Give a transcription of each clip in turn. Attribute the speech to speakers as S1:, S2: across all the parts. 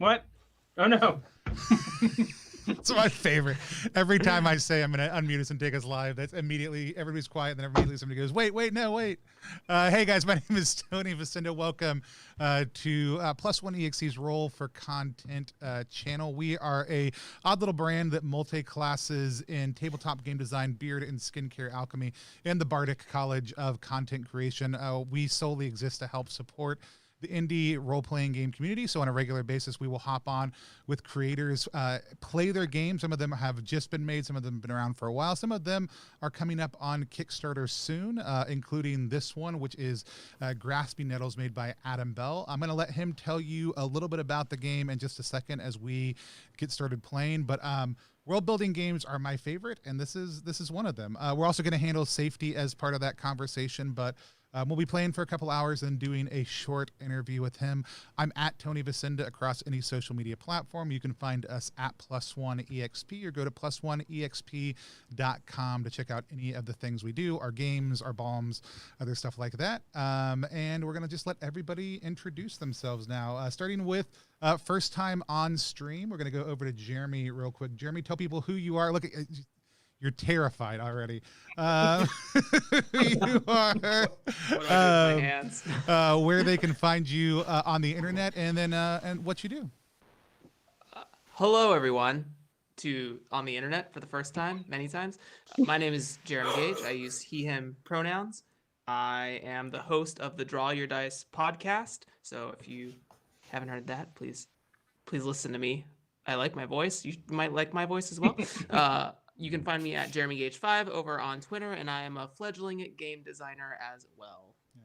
S1: What? Oh no.
S2: It's my favorite. Every time I say I'm going to unmute us and take us live, that's immediately everybody's quiet. And then immediately somebody goes, wait. Hey guys, my name is Tony Vicinda. Welcome to Plus One EXE's Roll for Content channel. We are a odd little brand that multi-classes in tabletop game design, beard and skincare alchemy, and the Bardic College of Content Creation. We solely exist to help support the indie role-playing game community. So on a regular basis, we will hop on with creators, play their games. Some of them have just been made. Some of them have been around for a while. Some of them are coming up on Kickstarter soon, including this one, which is Grasping Nettles, made by Adam Bell. I'm going to let him tell you a little bit about the game in just a second as we get started playing. But world building games are my favorite, and this is one of them. We're also going to handle safety as part of that conversation, but we'll be playing for a couple hours and doing a short interview with him. I'm at Tony Vicinda across any social media platform. You can find us at Plus One EXP or go to plusoneexp.com to check out any of the things we do, our games, our bombs, other stuff like that. And we're going to just let everybody introduce themselves now, starting with first time on stream. We're going to go over to Jeremy real quick. Jeremy, tell people who you are. Look, you're terrified already. You are.
S3: What do I do with my hands?
S2: Where they can find you on the internet, and then and what you do.
S3: Hello, everyone. On the internet for the first time, many times. My name is Jeremy Gage. I use he/him pronouns. I am the host of the Draw Your Dice podcast. So if you haven't heard that, please listen to me. I like my voice. You might like my voice as well. You can find me at JeremyGage5 over on Twitter, and I am a fledgling game designer as well.
S2: Yeah.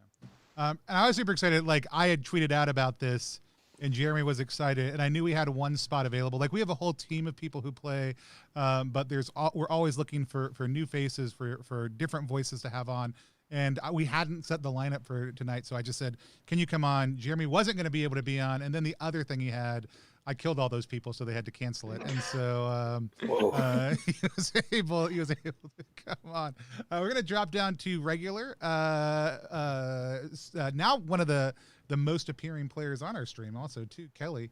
S2: And I was super excited. Like, I had tweeted out about this, and Jeremy was excited, and I knew we had one spot available. Like, we have a whole team of people who play, but we're always looking for new faces, for different voices to have on. And we hadn't set the lineup for tonight, so I just said, can you come on? Jeremy wasn't going to be able to be on, and then the other thing he had, I killed all those people, so they had to cancel it. And so he was able to come on. We're going to drop down to regular. Now one of the most appearing players on our stream also, too, Kelly.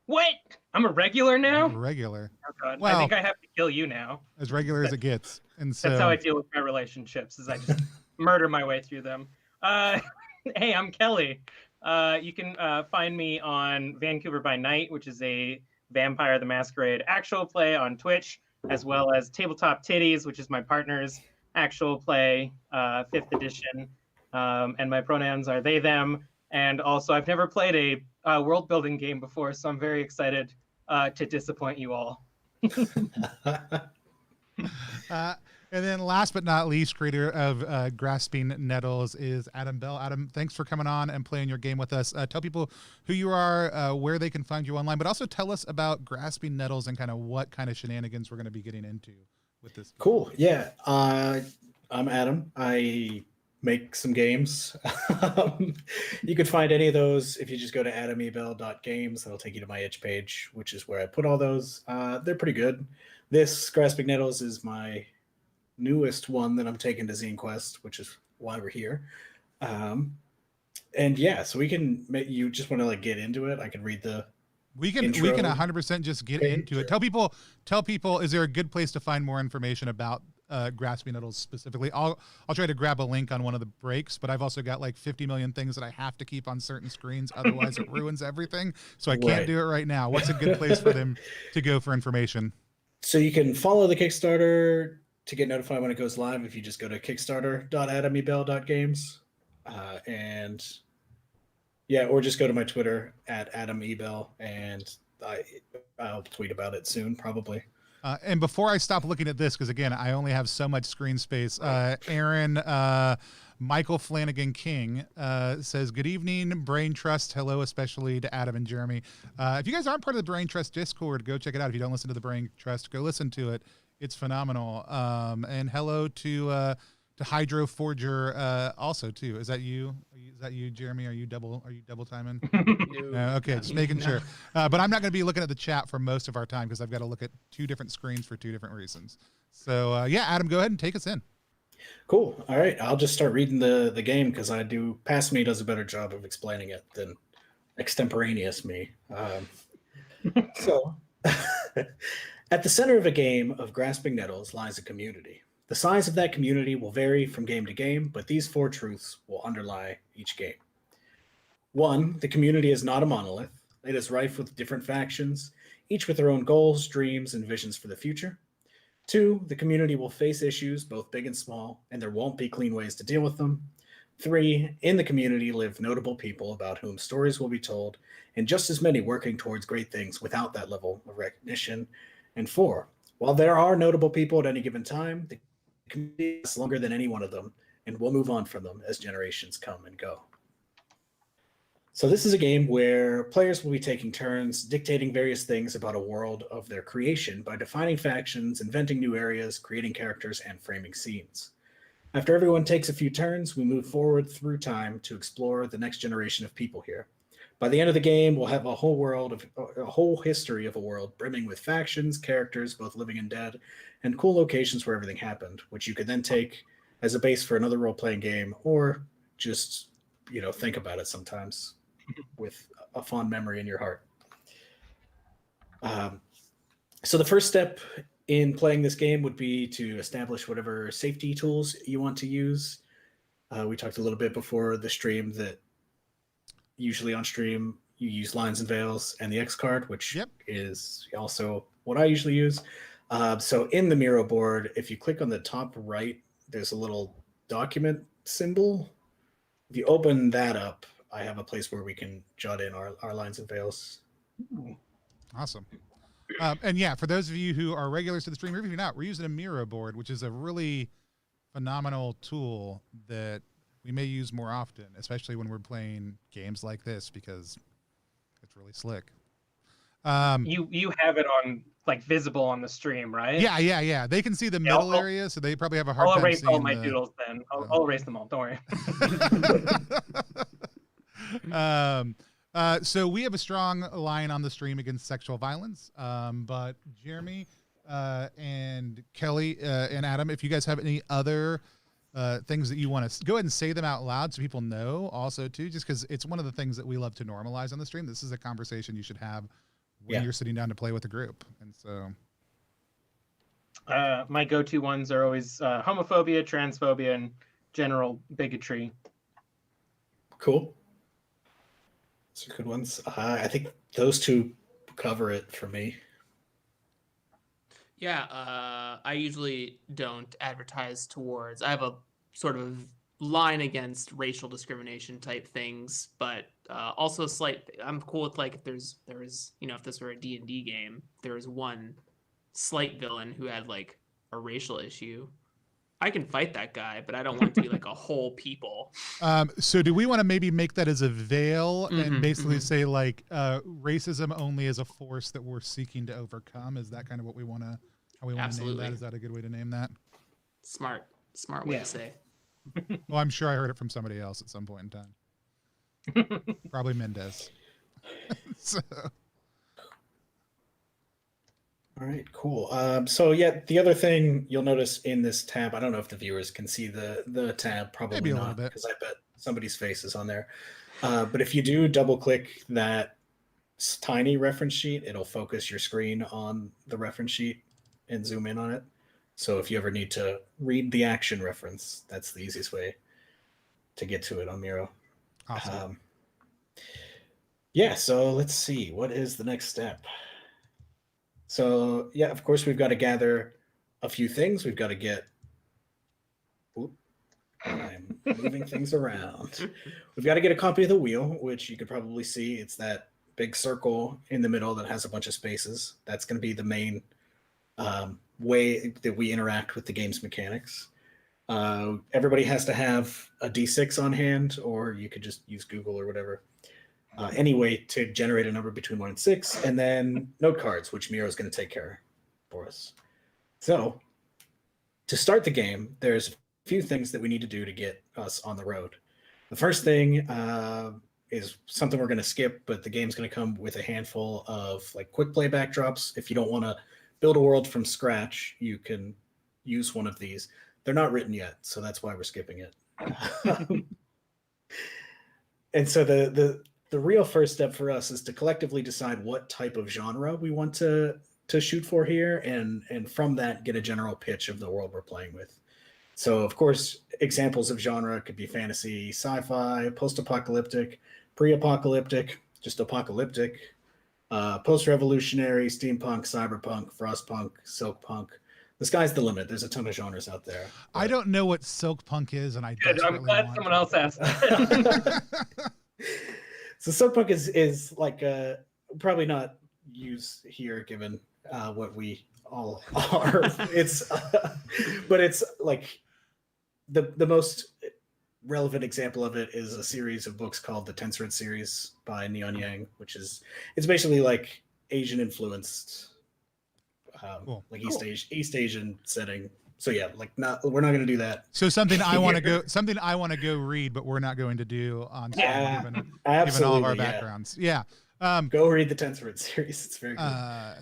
S1: What? I'm a regular now?
S2: Regular.
S1: Oh, God.
S2: Well,
S1: I think I have to kill you now.
S2: As regular as it gets. And so
S1: that's how I deal with my relationships, is I just murder my way through them. Hey, I'm Kelly. You can find me on Vancouver by Night, which is a Vampire the Masquerade actual play on Twitch, as well as Tabletop Titties, which is my partner's actual play, 5th edition. And my pronouns are they, them. And also, I've never played a world building game before, so I'm very excited to disappoint you all.
S2: And then last but not least, creator of Grasping Nettles is Adam Bell. Adam, thanks for coming on and playing your game with us. Tell people who you are, where they can find you online, but also tell us about Grasping Nettles and kind of what kind of shenanigans we're going to be getting into with this game.
S4: Cool. Yeah. I'm Adam. I make some games. You could find any of those if you just go to adamebell.games. That'll take you to my itch page, which is where I put all those. They're pretty good. This Grasping Nettles is my newest one that I'm taking to Zine Quest, which is why we're here. And yeah, so you just want to like get into it. I can read the
S2: we can 100% just get into it. Tell people, is there a good place to find more information about Grasping Nettles specifically? I'll try to grab a link on one of the breaks, but I've also got like 50 million things that I have to keep on certain screens. Otherwise it ruins everything. So I can't do it right now. What's a good place for them to go for information?
S4: So you can follow the Kickstarter to get notified when it goes live if you just go to kickstarter.adamebell.games. And yeah, or just go to my Twitter at AdamEbell, and I'll tweet about it soon, probably.
S2: And before I stop looking at this, because again, I only have so much screen space, Aaron Michael Flanagan King says, good evening, Brain Trust. Hello, especially to Adam and Jeremy. If you guys aren't part of the Brain Trust Discord, go check it out. If you don't listen to the Brain Trust, go listen to it. It's phenomenal. And hello to Hydro Forger also too. Is that you? Is that you, Jeremy? Are you double timing? No, okay, just making sure. But I'm not going to be looking at the chat for most of our time because I've got to look at two different screens for two different reasons. So yeah, Adam, go ahead and take us in.
S4: Cool. All right, I'll just start reading the game because Past Me does a better job of explaining it than extemporaneous me. So, at the center of a game of Grasping Nettles lies a community. The size of that community will vary from game to game, but these four truths will underlie each game. One, the community is not a monolith. It is rife with different factions, each with their own goals, dreams, and visions for the future. Two, the community will face issues, both big and small, and there won't be clean ways to deal with them. Three, in the community live notable people about whom stories will be told, and just as many working towards great things without that level of recognition. And four, while there are notable people at any given time, the community lasts longer than any one of them, and we'll move on from them as generations come and go. So this is a game where players will be taking turns dictating various things about a world of their creation by defining factions, inventing new areas, creating characters, and framing scenes. After everyone takes a few turns, we move forward through time to explore the next generation of people here. By the end of the game, we'll have a whole history of a world brimming with factions, characters, both living and dead, and cool locations where everything happened, which you could then take as a base for another role-playing game, or just, think about it sometimes with a fond memory in your heart. So the first step in playing this game would be to establish whatever safety tools you want to use. We talked a little bit before the stream that usually on stream you use lines and veils and the X card, which is also what I usually use. So in the Miro board, if you click on the top right, there's a little document symbol. If you open that up, I have a place where we can jot in our lines and veils.
S2: Awesome. And yeah, for those of you who are regulars to the stream, or if you're not, we're using a Miro board, which is a really phenomenal tool that we may use more often, especially when we're playing games like this, because it's really slick.
S1: You have it on visible on the stream, right?
S2: Yeah. They can see the middle area, so they probably have a hard time
S1: erase
S2: seeing
S1: all my doodles then. I'll erase them all. Don't worry.
S2: So we have a strong line on the stream against sexual violence. But Jeremy and Kelly and Adam, if you guys have any other things that you want to go ahead and say them out loud so people know also too, just because it's one of the things that we love to normalize on the stream. This is a conversation you should have when you're sitting down to play with a group. And so
S1: my go-to ones are always homophobia, transphobia, and general bigotry.
S4: Cool. Those are good ones. I think those two cover it for me.
S3: Yeah, I usually don't advertise towards. I have a sort of line against racial discrimination type things, but also I'm cool with if if this were a D&D game, there is one slight villain who had a racial issue. I can fight that guy, but I don't want it to be a whole people.
S2: So do we want to maybe make that as a veil and basically say racism only as a force that we're seeking to overcome? Is that kind of what we want to, how we want to name that? Is that a good way to name that?
S3: Smart way to say.
S2: Well, I'm sure I heard it from somebody else at some point in time. Probably Mendez. So.
S4: All right, cool. So yeah, the other thing you'll notice in this tab, I don't know if the viewers can see the tab, probably
S2: maybe
S4: not, because I bet somebody's face is on there. But if you do double click that tiny reference sheet, it'll focus your screen on the reference sheet and zoom in on it. So if you ever need to read the action reference, that's the easiest way to get to it on Miro.
S2: Awesome.
S4: Yeah, so let's see. What is the next step? So, yeah, of course, we've got to gather a few things. We've got to get... I'm moving things around. We've got to get a copy of the wheel, which you could probably see. It's that big circle in the middle that has a bunch of spaces. That's going to be the main way that we interact with the game's mechanics. Everybody has to have a D6 on hand, or you could just use Google or whatever. Anyway, to generate a number between 1 and 6, and then note cards, which Miro is going to take care for us. So, to start the game, there's a few things that we need to do to get us on the road. The first thing is something we're going to skip, but the game's going to come with a handful of quick play backdrops. If you don't want to build a world from scratch, you can use one of these. They're not written yet, so that's why we're skipping it. And so the real first step for us is to collectively decide what type of genre we want to shoot for here, and from that get a general pitch of the world we're playing with. So, of course, examples of genre could be fantasy, sci-fi, post-apocalyptic, pre-apocalyptic, just apocalyptic, post-revolutionary, steampunk, cyberpunk, frostpunk, silkpunk. The sky's the limit. There's a ton of genres out there.
S2: I don't know what silkpunk is, and I
S1: Good. I'm
S2: desperately
S1: glad
S2: want
S1: someone
S2: to.
S1: else asked.
S4: So silkpunk is like probably not used here given what we all are. It's but it's like the most relevant example of it is a series of books called the Tenserid series by Neon Yang, which is it's basically like Asian influenced,
S2: Cool.
S4: like East Asian setting. So yeah, like we're not going to do that.
S2: So something I want to go read, but we're not going to do on stream,
S4: Yeah,
S2: given
S4: absolutely.
S2: all of our
S4: Yeah.
S2: backgrounds. Yeah.
S4: Go read the Tenserid series. It's very good.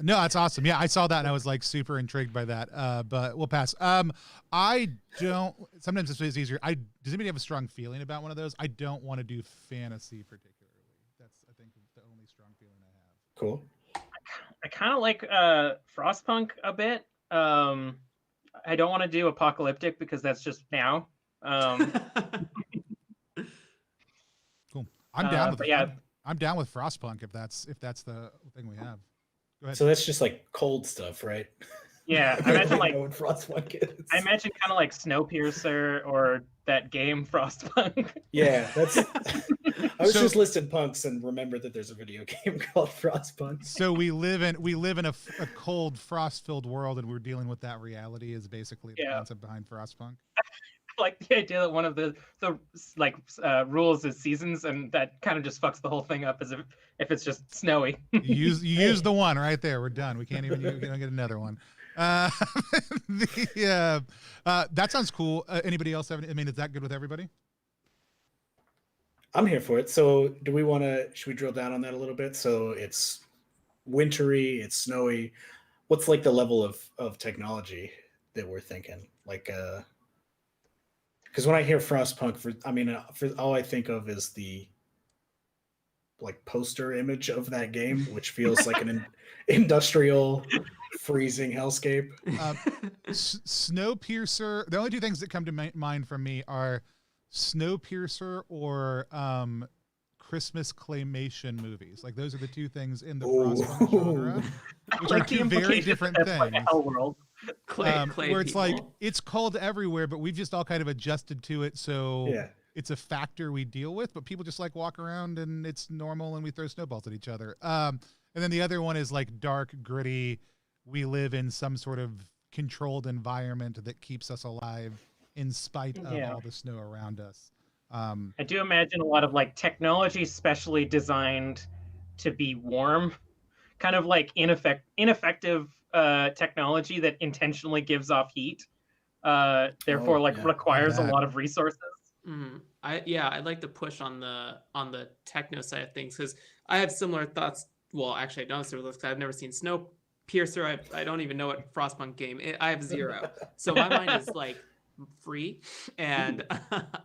S2: No, that's awesome. Yeah, I saw that and I was like super intrigued by that. But we'll pass. I don't. Sometimes this is easier. Does anybody have a strong feeling about one of those? I don't want to do fantasy particularly. That's I think the only strong feeling I have.
S4: Cool.
S1: I kind of like Frostpunk a bit. I don't want to do apocalyptic because that's just now.
S2: Cool. I'm down with
S1: but
S2: it.
S1: yeah.
S2: I'm down with Frostpunk if that's the thing we have. Go ahead.
S4: So that's just like cold stuff, right?
S1: Yeah, I imagine like
S4: know what Frostpunk is.
S1: I imagine kind of like Snowpiercer or that game Frostpunk.
S4: Yeah, that's. I was
S2: So-
S4: just listing punks and remembered that there's a video game called Frostpunk.
S2: So we live in a cold, frost-filled world, and we're dealing with that reality. Is basically the
S1: Yeah.
S2: concept behind Frostpunk.
S1: Like the idea that one of the rules is seasons, and that kind of just fucks the whole thing up as if it's just snowy.
S2: You use the one right there. We're done. We can't even get another one. That sounds cool. Anybody else have? I mean, is that good with everybody?
S4: I'm here for it. So, do we want to? Should we drill down on that a little bit? So it's wintry, it's snowy. What's like the level of technology that we're thinking? Like, because when I hear Frostpunk, for all I think of is the like poster image of that game, which feels like an industrial freezing hellscape.
S2: Snowpiercer. The only two things that come to mind from me are Snowpiercer or Christmas claymation movies. Like those are the two things in the Frostpunk genre, which are
S1: Like the
S2: two very
S1: implication
S2: different
S1: that's like a
S2: things.
S1: hell world.
S3: clay
S2: Where it's like
S3: people.
S2: it's cold everywhere, but we've just all kind of adjusted to it, so
S4: Yeah.
S2: it's a factor we deal with. But people just like walk around and it's normal, and we throw snowballs at each other. And then the other one is like dark, gritty. We live in some sort of controlled environment that keeps us alive in spite of
S1: Yeah.
S2: all the snow around us.
S1: I do imagine a lot of like technology specially designed to be warm, kind of like ineffective technology that intentionally gives off heat, therefore requires a
S2: That.
S1: lot of resources.
S3: I'd like to push on the techno side of things because I have similar thoughts. Well, actually, I don't have similar thoughts 'cause I've never seen Snowpiercer. I don't even know what Frostpunk game. I have zero, so my mind is like free, and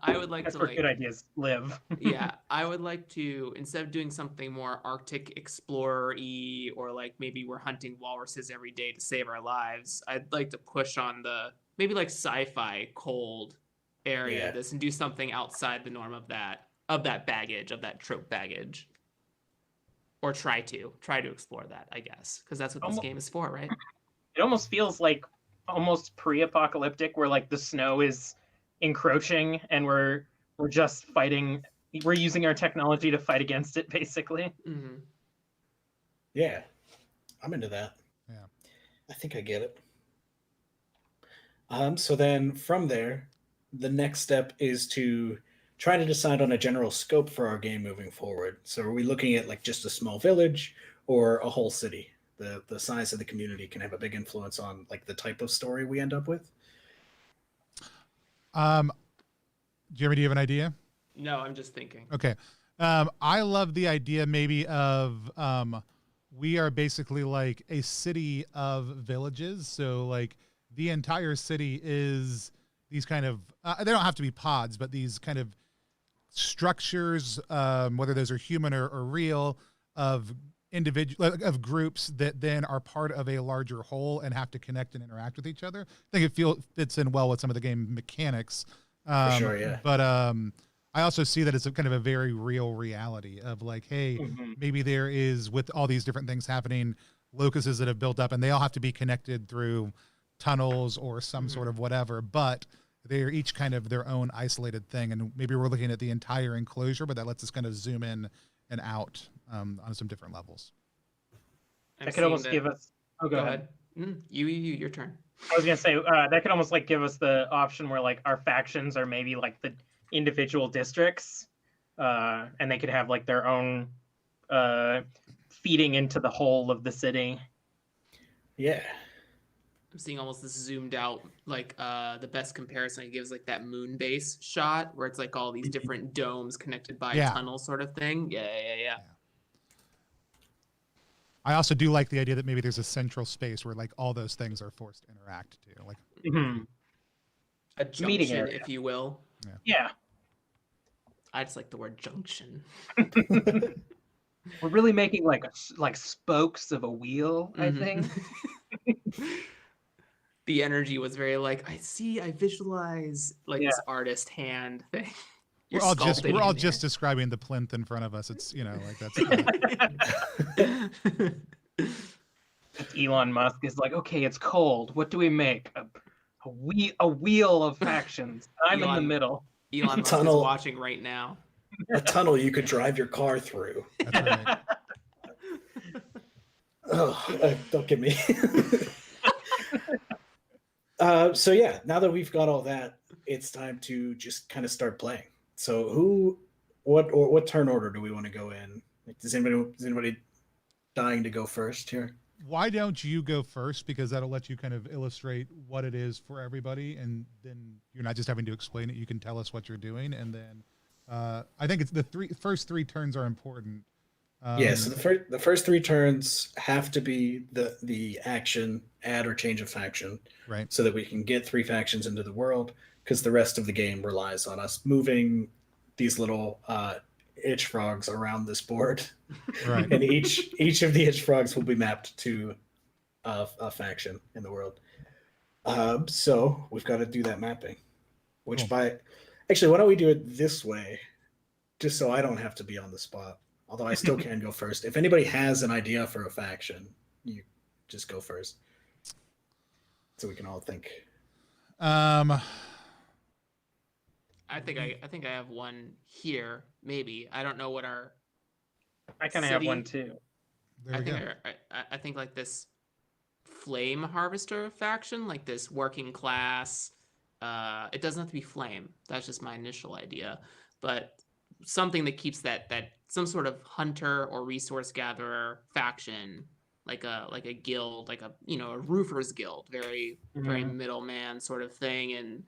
S3: I would like
S1: That's
S3: to
S1: where
S3: like
S1: good ideas live.
S3: yeah, I would like to, instead of doing something more Arctic explorer-y, or like maybe we're hunting walruses every day to save our lives, I'd like to push on the maybe like sci-fi cold area
S4: Yeah.
S3: this and do something outside the norm of that baggage, of that trope baggage. Or try to explore that, I guess, because that's what this game is for, right?
S1: It almost feels like almost pre-apocalyptic, where like the snow is encroaching and we're just fighting. We're using our technology to fight against it, basically.
S3: Mm-hmm.
S4: Yeah, I'm into that.
S2: Yeah.
S4: I think I get it. So then from there, the next step is to try to decide on a general scope for our game moving forward. So are we looking at like just a small village or a whole city? The size of the community can have a big influence on like the type of story we end up with.
S2: Jeremy, do you have an idea?
S3: No, I'm just thinking.
S2: Okay. I love the idea maybe of we are basically like a city of villages. So like the entire city is these kind of they don't have to be pods, but these kind of structures, whether those are human or real, of of groups that then are part of a larger whole and have to connect and interact with each other. I think it fits in well with some of the game mechanics.
S4: For sure, yeah.
S2: But I also see that it's a kind of a very real reality of like, hey, maybe there is, with all these different things happening, locusts that have built up, and they all have to be connected through tunnels or some sort of whatever, but they're each kind of their own isolated thing. And maybe we're looking at the entire enclosure, but that lets us kind of zoom in and out on some different levels.
S1: That could almost give us. Oh, go ahead.
S3: Your turn.
S1: I was gonna say that could almost like give us the option where like our factions are maybe like the individual districts, and they could have like their own feeding into the whole of the city.
S4: Yeah.
S3: I'm seeing almost this zoomed out, like the best comparison it gives, like that moon base shot where it's like all these different domes connected by a tunnel sort of thing. Yeah.
S2: I also do like the idea that maybe there's a central space where like all those things are forced to interact too, like
S3: a junction, area, if you will.
S1: Yeah.
S3: I just like the word junction.
S1: We're really making like spokes of a wheel, I think.
S3: The energy was very like, I visualize like this artist hand thing.
S2: We're all just describing the plinth in front of us. It's, you know, like that's
S1: Elon Musk is like, okay, it's cold. What do we make? A wheel of factions. I'm in the middle.
S3: Elon Musk is watching right now.
S4: A tunnel you could drive your car through.
S2: That's right.
S4: Don't get me. So yeah, now that we've got all that, it's time to just kind of start playing. So what turn order do we want to go in? Is anybody dying to go first here?
S2: Why don't you go first? Because that'll let you kind of illustrate what it is for everybody, and then you're not just having to explain it. You can tell us what you're doing, and then I think it's the first three turns are important.
S4: So the first three turns have to be the action, add or change a faction,
S2: right? So
S4: that we can get 3 factions into the world, because the rest of the game relies on us moving these little itch frogs around this board,
S2: right?
S4: And each of the itch frogs will be mapped to a faction in the world. So we've got to do that mapping. Actually, why don't we do it this way, just so I don't have to be on the spot. Although I still can go first. If anybody has an idea for a faction, you just go first, so we can all think.
S3: I think I have one here. Maybe I don't know what our.
S1: I kind of have one too.
S3: I think like this flame harvester faction, like this working class. It doesn't have to be flame. That's just my initial idea, but something that keeps that some sort of hunter or resource gatherer faction, like a guild, like a roofer's guild, very middleman sort of thing, and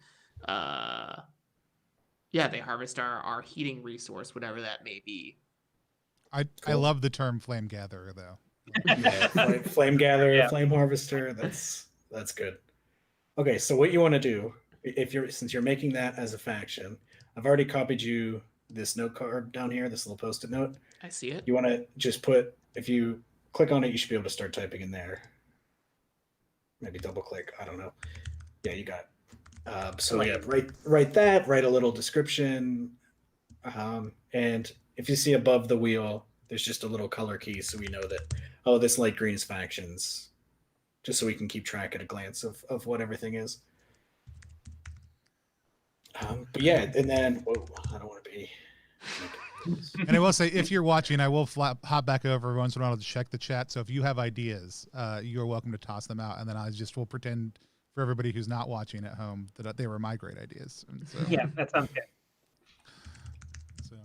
S3: they harvest our heating resource, whatever that may be.
S2: I love the term flame gatherer though.
S4: Yeah, flame gatherer, flame harvester. That's good. Okay, so what you want to do, since you're making that as a faction, I've already copied you this note card down here, this little post-it note.
S3: I see it.
S4: You want to just if you click on it, you should be able to start typing in there. Maybe double click. I don't know. Yeah, you got it. Write that, write a little description. And if you see above the wheel, there's just a little color key, so we know that, this light green is factions, just so we can keep track at a glance of what everything is. But yeah, and then I don't want to be.
S2: And I will say, if you're watching, I will hop back over every once in a while to check the chat. So if you have ideas, you're welcome to toss them out, and then will pretend for everybody who's not watching at home that they were my great ideas. And so,
S1: yeah, that sounds good.
S2: So,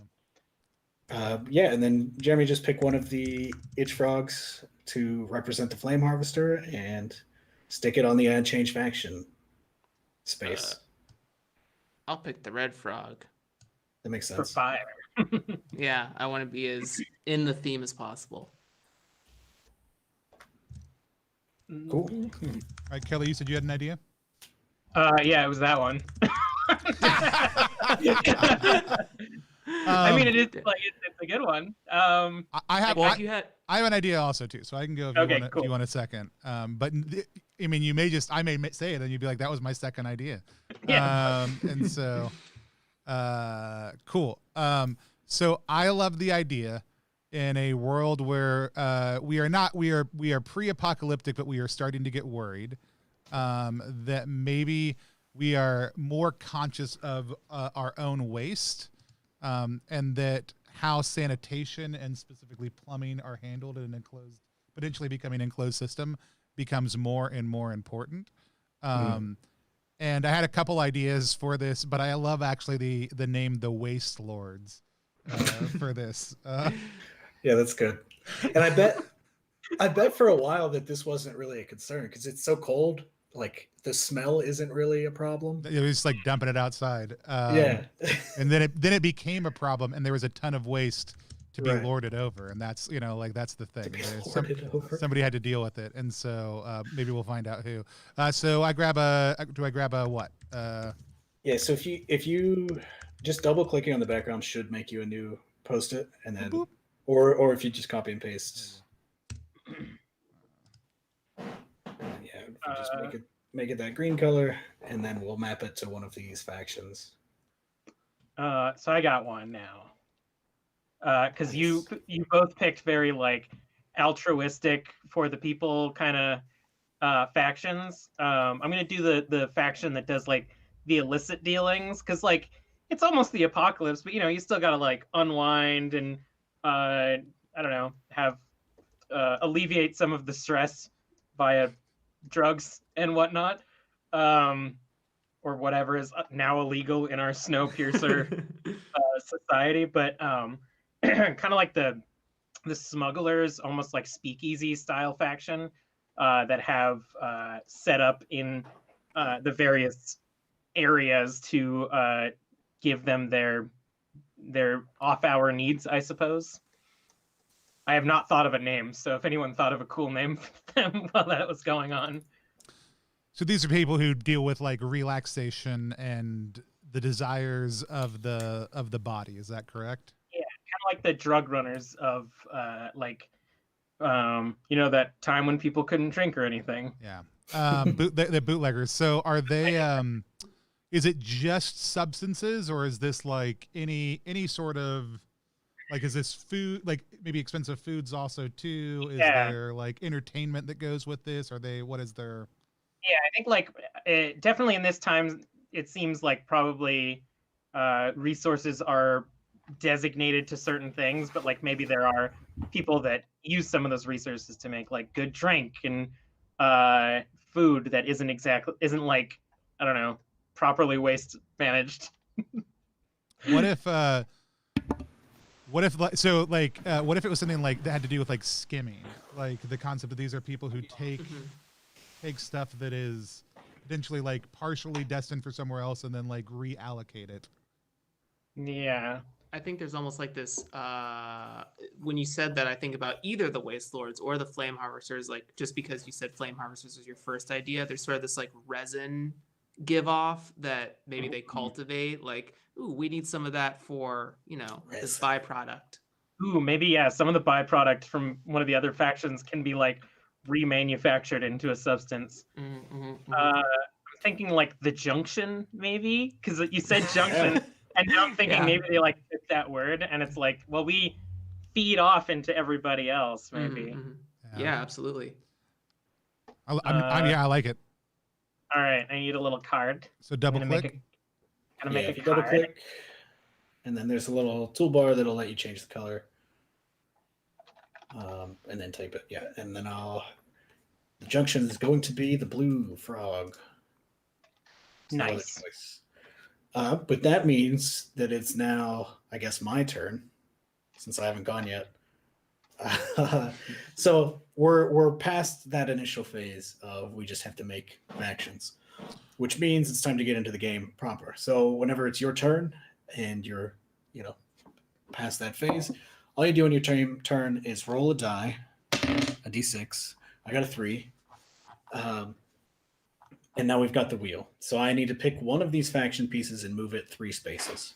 S4: and then Jeremy, just pick one of the itch frogs to represent the flame harvester and stick it on the add change faction space.
S3: I'll pick the red frog.
S4: That makes sense.
S1: For fire.
S3: Yeah, I want to be as in the theme as possible.
S4: Cool.
S2: all right, Kelly, you said you had an idea?
S1: Yeah, it was that one. I mean, it is like it's a good one.
S2: I have
S3: Well, if you had
S2: I have an idea also too, so I can go if
S1: Okay,
S2: you want
S1: cool.
S2: if you want a second. But I mean, you may just I may say it and you'd be like, that was my second idea.
S1: Yeah.
S2: And so, cool. So I love the idea in a world where we are pre-apocalyptic, but we are starting to get worried that maybe we are more conscious of our own waste, and that how sanitation and specifically plumbing are handled in an enclosed, potentially becoming enclosed system becomes more and more important. And I had a couple ideas for this, but I love actually the name the Waste Lords for this.
S4: Yeah, that's good. And I bet for a while that this wasn't really a concern because it's so cold. Like the smell isn't really a problem.
S2: It was like dumping it outside.
S4: Yeah.
S2: And then it became a problem, and there was a ton of waste to be
S4: Right.
S2: lorded over, and that's that's the thing.
S4: To be
S2: There's
S4: lorded over.
S2: somebody had to deal with it, and so maybe we'll find out who. So I grab do I grab a what?
S4: Yeah, so if you just double clicking on the background should make you a new post-it, and then
S2: Boop.
S4: or if you just copy and paste. Yeah, if you just make it that green color, and then we'll map it to one of these factions.
S1: So I got one now. Because you
S4: Nice.
S1: both picked very like altruistic for the people kind of factions. I'm gonna do the faction that does like the illicit dealings, because like it's almost the apocalypse, but you still gotta like unwind and I don't know, have alleviate some of the stress via drugs and whatnot, or whatever is now illegal in our Snowpiercer society. But kind of like the smugglers, almost like speakeasy style faction that have set up in the various areas to give them their off-hour needs, I suppose. I have not thought of a name, so if anyone thought of a cool name for them while that was going on.
S2: So these are people who deal with like relaxation and the desires of the body. Is that correct?
S1: Yeah, kind of like the drug runners of that time when people couldn't drink or anything.
S2: Yeah. The bootleggers. So are they? Is it just substances, or is this like any sort of like, is this food, like maybe expensive foods also too? Is there like entertainment that goes with this? Are they, what is their?
S1: Yeah, I think like definitely in this time, it seems like probably resources are designated to certain things, but like maybe there are people that use some of those resources to make like good drink and food that isn't like, I don't know, properly waste managed.
S2: What if what if it was something like that had to do with like skimming, like the concept that these are people who take stuff that is potentially like partially destined for somewhere else and then like reallocate it.
S1: Yeah.
S3: I think there's almost like this when you said that, I think about either the Waste Lords or the Flame Harvesters. Like, just because you said Flame Harvesters was your first idea, there's sort of this like resin give off that maybe they cultivate, like, ooh, we need some of that for this byproduct.
S1: Ooh, maybe some of the byproduct from one of the other factions can be like remanufactured into a substance. I'm thinking like the Junction, maybe, because you said Junction. And now I'm thinking maybe they like fit that word, and it's like, well, we feed off into everybody else, maybe.
S3: Yeah, absolutely.
S2: I like it.
S1: All right, I need a little card.
S2: So double click.
S1: Make a
S4: double
S1: card.
S4: click, and then there's a little toolbar that'll let you change the color, and then type it. Yeah, and then the Junction is going to be the blue frog.
S1: Nice.
S4: But that means that it's now, I guess, my turn, since I haven't gone yet. So we're past that initial phase of we just have to make factions, which means it's time to get into the game proper. So whenever it's your turn and you're, past that phase, all you do on your turn is roll a die, a d6. I got a 3. And now we've got the wheel. So I need to pick one of these faction pieces and move it 3 spaces.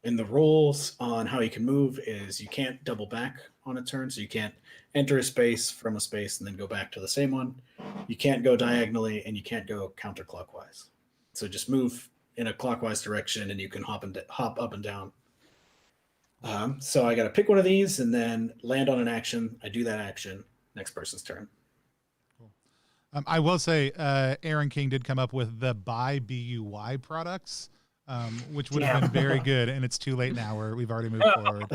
S4: And the rules on how you can move is you can't double back on a turn, so you can't enter a space from a space and then go back to the same one. You can't go diagonally, and you can't go counterclockwise. So just move in a clockwise direction, and you can hop up and down. So I got to pick one of these and then land on an action. I do that action. Next person's turn.
S2: I will say Aaron King did come up with the BUY products, which would have been very good, and it's too late now. We've already moved forward.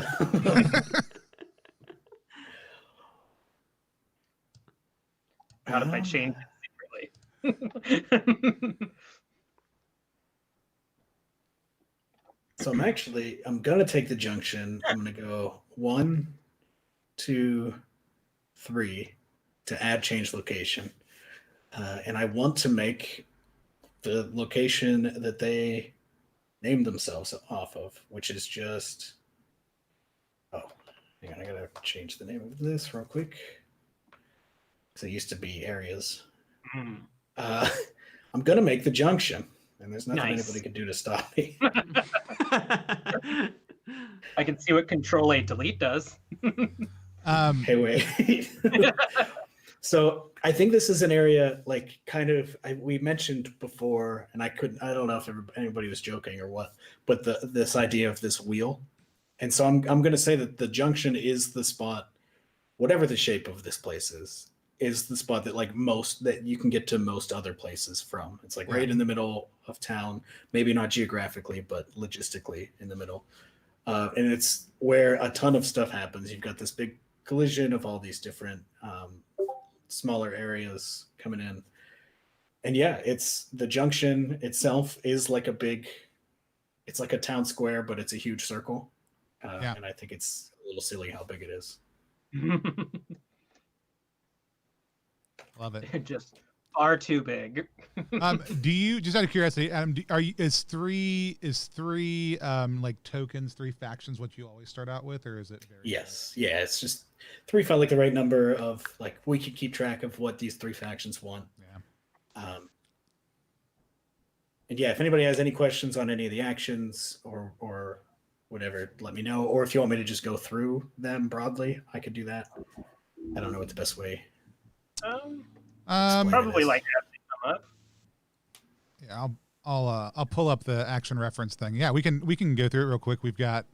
S1: How if I change it secretly?
S4: So I'm gonna take the junction. I'm gonna go 1, 2, 3 to add change location. And I want to make the location that they named themselves off of, which is just, hang on, I gotta change the name of this real quick. Because it used to be areas. I'm gonna make the junction, and there's nothing anybody can do to stop me.
S1: I can see what Control-A-Delete does.
S4: Hey, wait. So I think this is an area like we mentioned before, and I don't know if anybody was joking or what, but this idea of this wheel. And so I'm going to say that the junction is the spot, whatever the shape of this place is the spot that that you can get to most other places from. It's like right in the middle of town, maybe not geographically, but logistically in the middle. And it's where a ton of stuff happens. You've got this big collision of all these different smaller areas coming in. And it's the junction itself is it's like a town square, but it's a huge circle. And I think it's a little silly how big it is.
S2: Love it.
S1: Just far too big.
S2: Do you, just out of curiosity, Adam, is three like tokens, 3 factions what you always start out with, or is it very
S4: Yes. Yeah, it's just 3 felt like the right number of we could keep track of what these 3 factions want.
S2: Yeah.
S4: And if anybody has any questions on any of the actions or whatever, let me know. Or if you want me to just go through them broadly, I could do that. I don't know what the best way.
S1: Probably like as they come up.
S2: Yeah, I'll pull up the action reference thing. Yeah, we can go through it real quick. We've got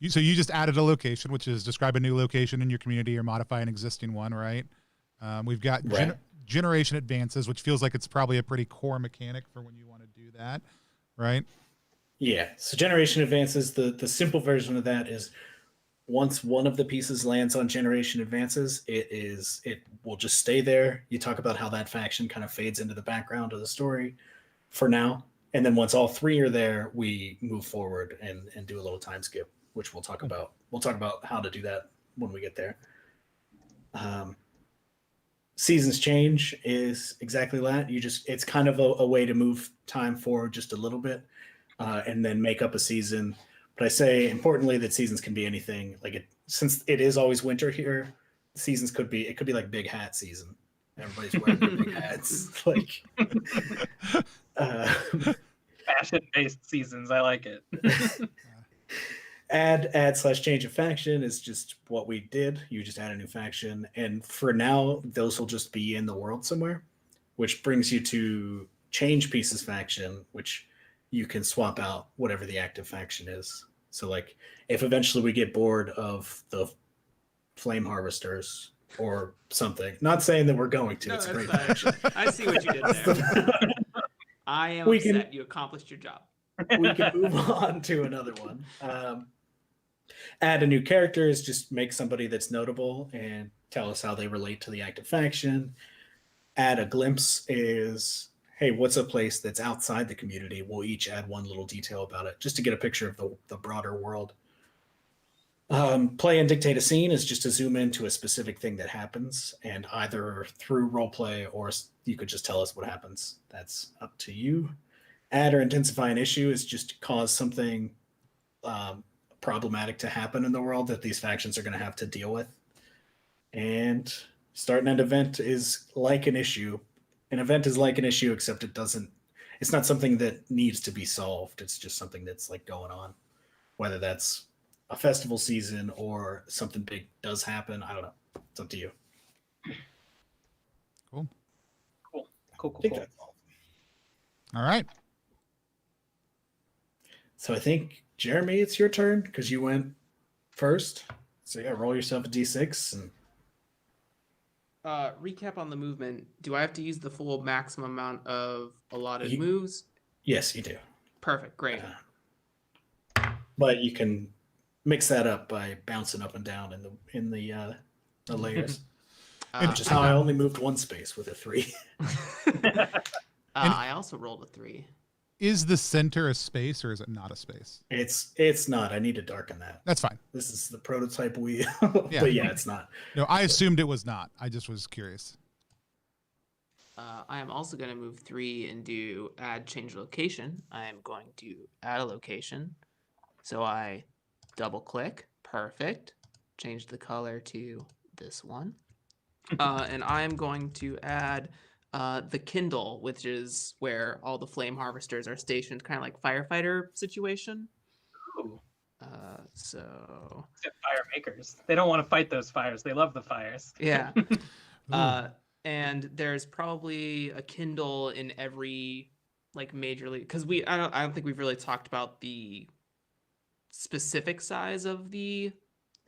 S2: so you just added a location, which is describe a new location in your community or modify an existing one, right? We've got generation advances, which feels like it's probably a pretty core mechanic for when you want to do that, right?
S4: Yeah. So generation advances, the simple version of that is once one of the pieces lands on generation advances, it will just stay there. You talk about how that faction kind of fades into the background of the story for now. And then once all 3 are there, we move forward and do a little time skip, which we'll talk about. We'll talk about how to do that when we get there. Seasons change is exactly that. It's kind of a way to move time forward just a little bit and then make up a season. But I say importantly that seasons can be anything. Since it is always winter here, seasons could be like big hat season. Everybody's wearing big hats.
S1: Fashion-based seasons. I like it.
S4: Add/change a faction is just what we did. You just add a new faction. And for now, those will just be in the world somewhere, which brings you to change pieces faction, which you can swap out whatever the active faction is. So if eventually we get bored of the flame harvesters or something, not saying that we're going to, it's a great faction.
S3: I see what you did there. I am upset you accomplished your job.
S4: We can move on to another one. Add a new character is just make somebody that's notable and tell us how they relate to the active faction. Add a glimpse is, hey, what's a place that's outside the community? We'll each add one little detail about it just to get a picture of the broader world. Play and dictate a scene is just to zoom into a specific thing that happens, and either through role play or you could just tell us what happens. That's up to you. Add or intensify an issue is just to cause something problematic to happen in the world that these factions are going to have to deal with. And start and end event is like an issue. An event is like an issue, except it's not something that needs to be solved. It's just something that's going on. whether that's a festival season or something big does happen. I don't know. It's up to you.
S2: Cool.
S4: I think that's all.
S2: All right.
S4: So I think, Jeremy, it's your turn because you went first. So yeah, roll yourself a d6 and
S3: Recap on the movement. Do I have to use the full maximum amount of allotted
S4: You-
S3: moves?
S4: yes, you do.
S3: Perfect. Great.
S4: But you can mix that up by bouncing up and down in the layers. Which is how I only moved one space with a 3.
S3: I also rolled a 3.
S2: Is the center a space or is it not a space?
S4: It's not. I need to darken that.
S2: That's fine.
S4: This is the prototype wheel.
S2: Yeah.
S4: But yeah, it's not.
S2: No, I assumed it was not. I just was curious.
S3: I am also going to move 3 and do add change location. I am going to add a location. So I double click. Perfect. Change the color to this one. And I am going to add the Kindle, which is where all the flame harvesters are stationed, kind of like firefighter situation.
S1: Ooh.
S3: So
S1: Except fire makers. They don't want to fight those fires. They love the fires.
S3: yeah. And there's probably a Kindle in every like major league, because I don't think we've really talked about the specific size of the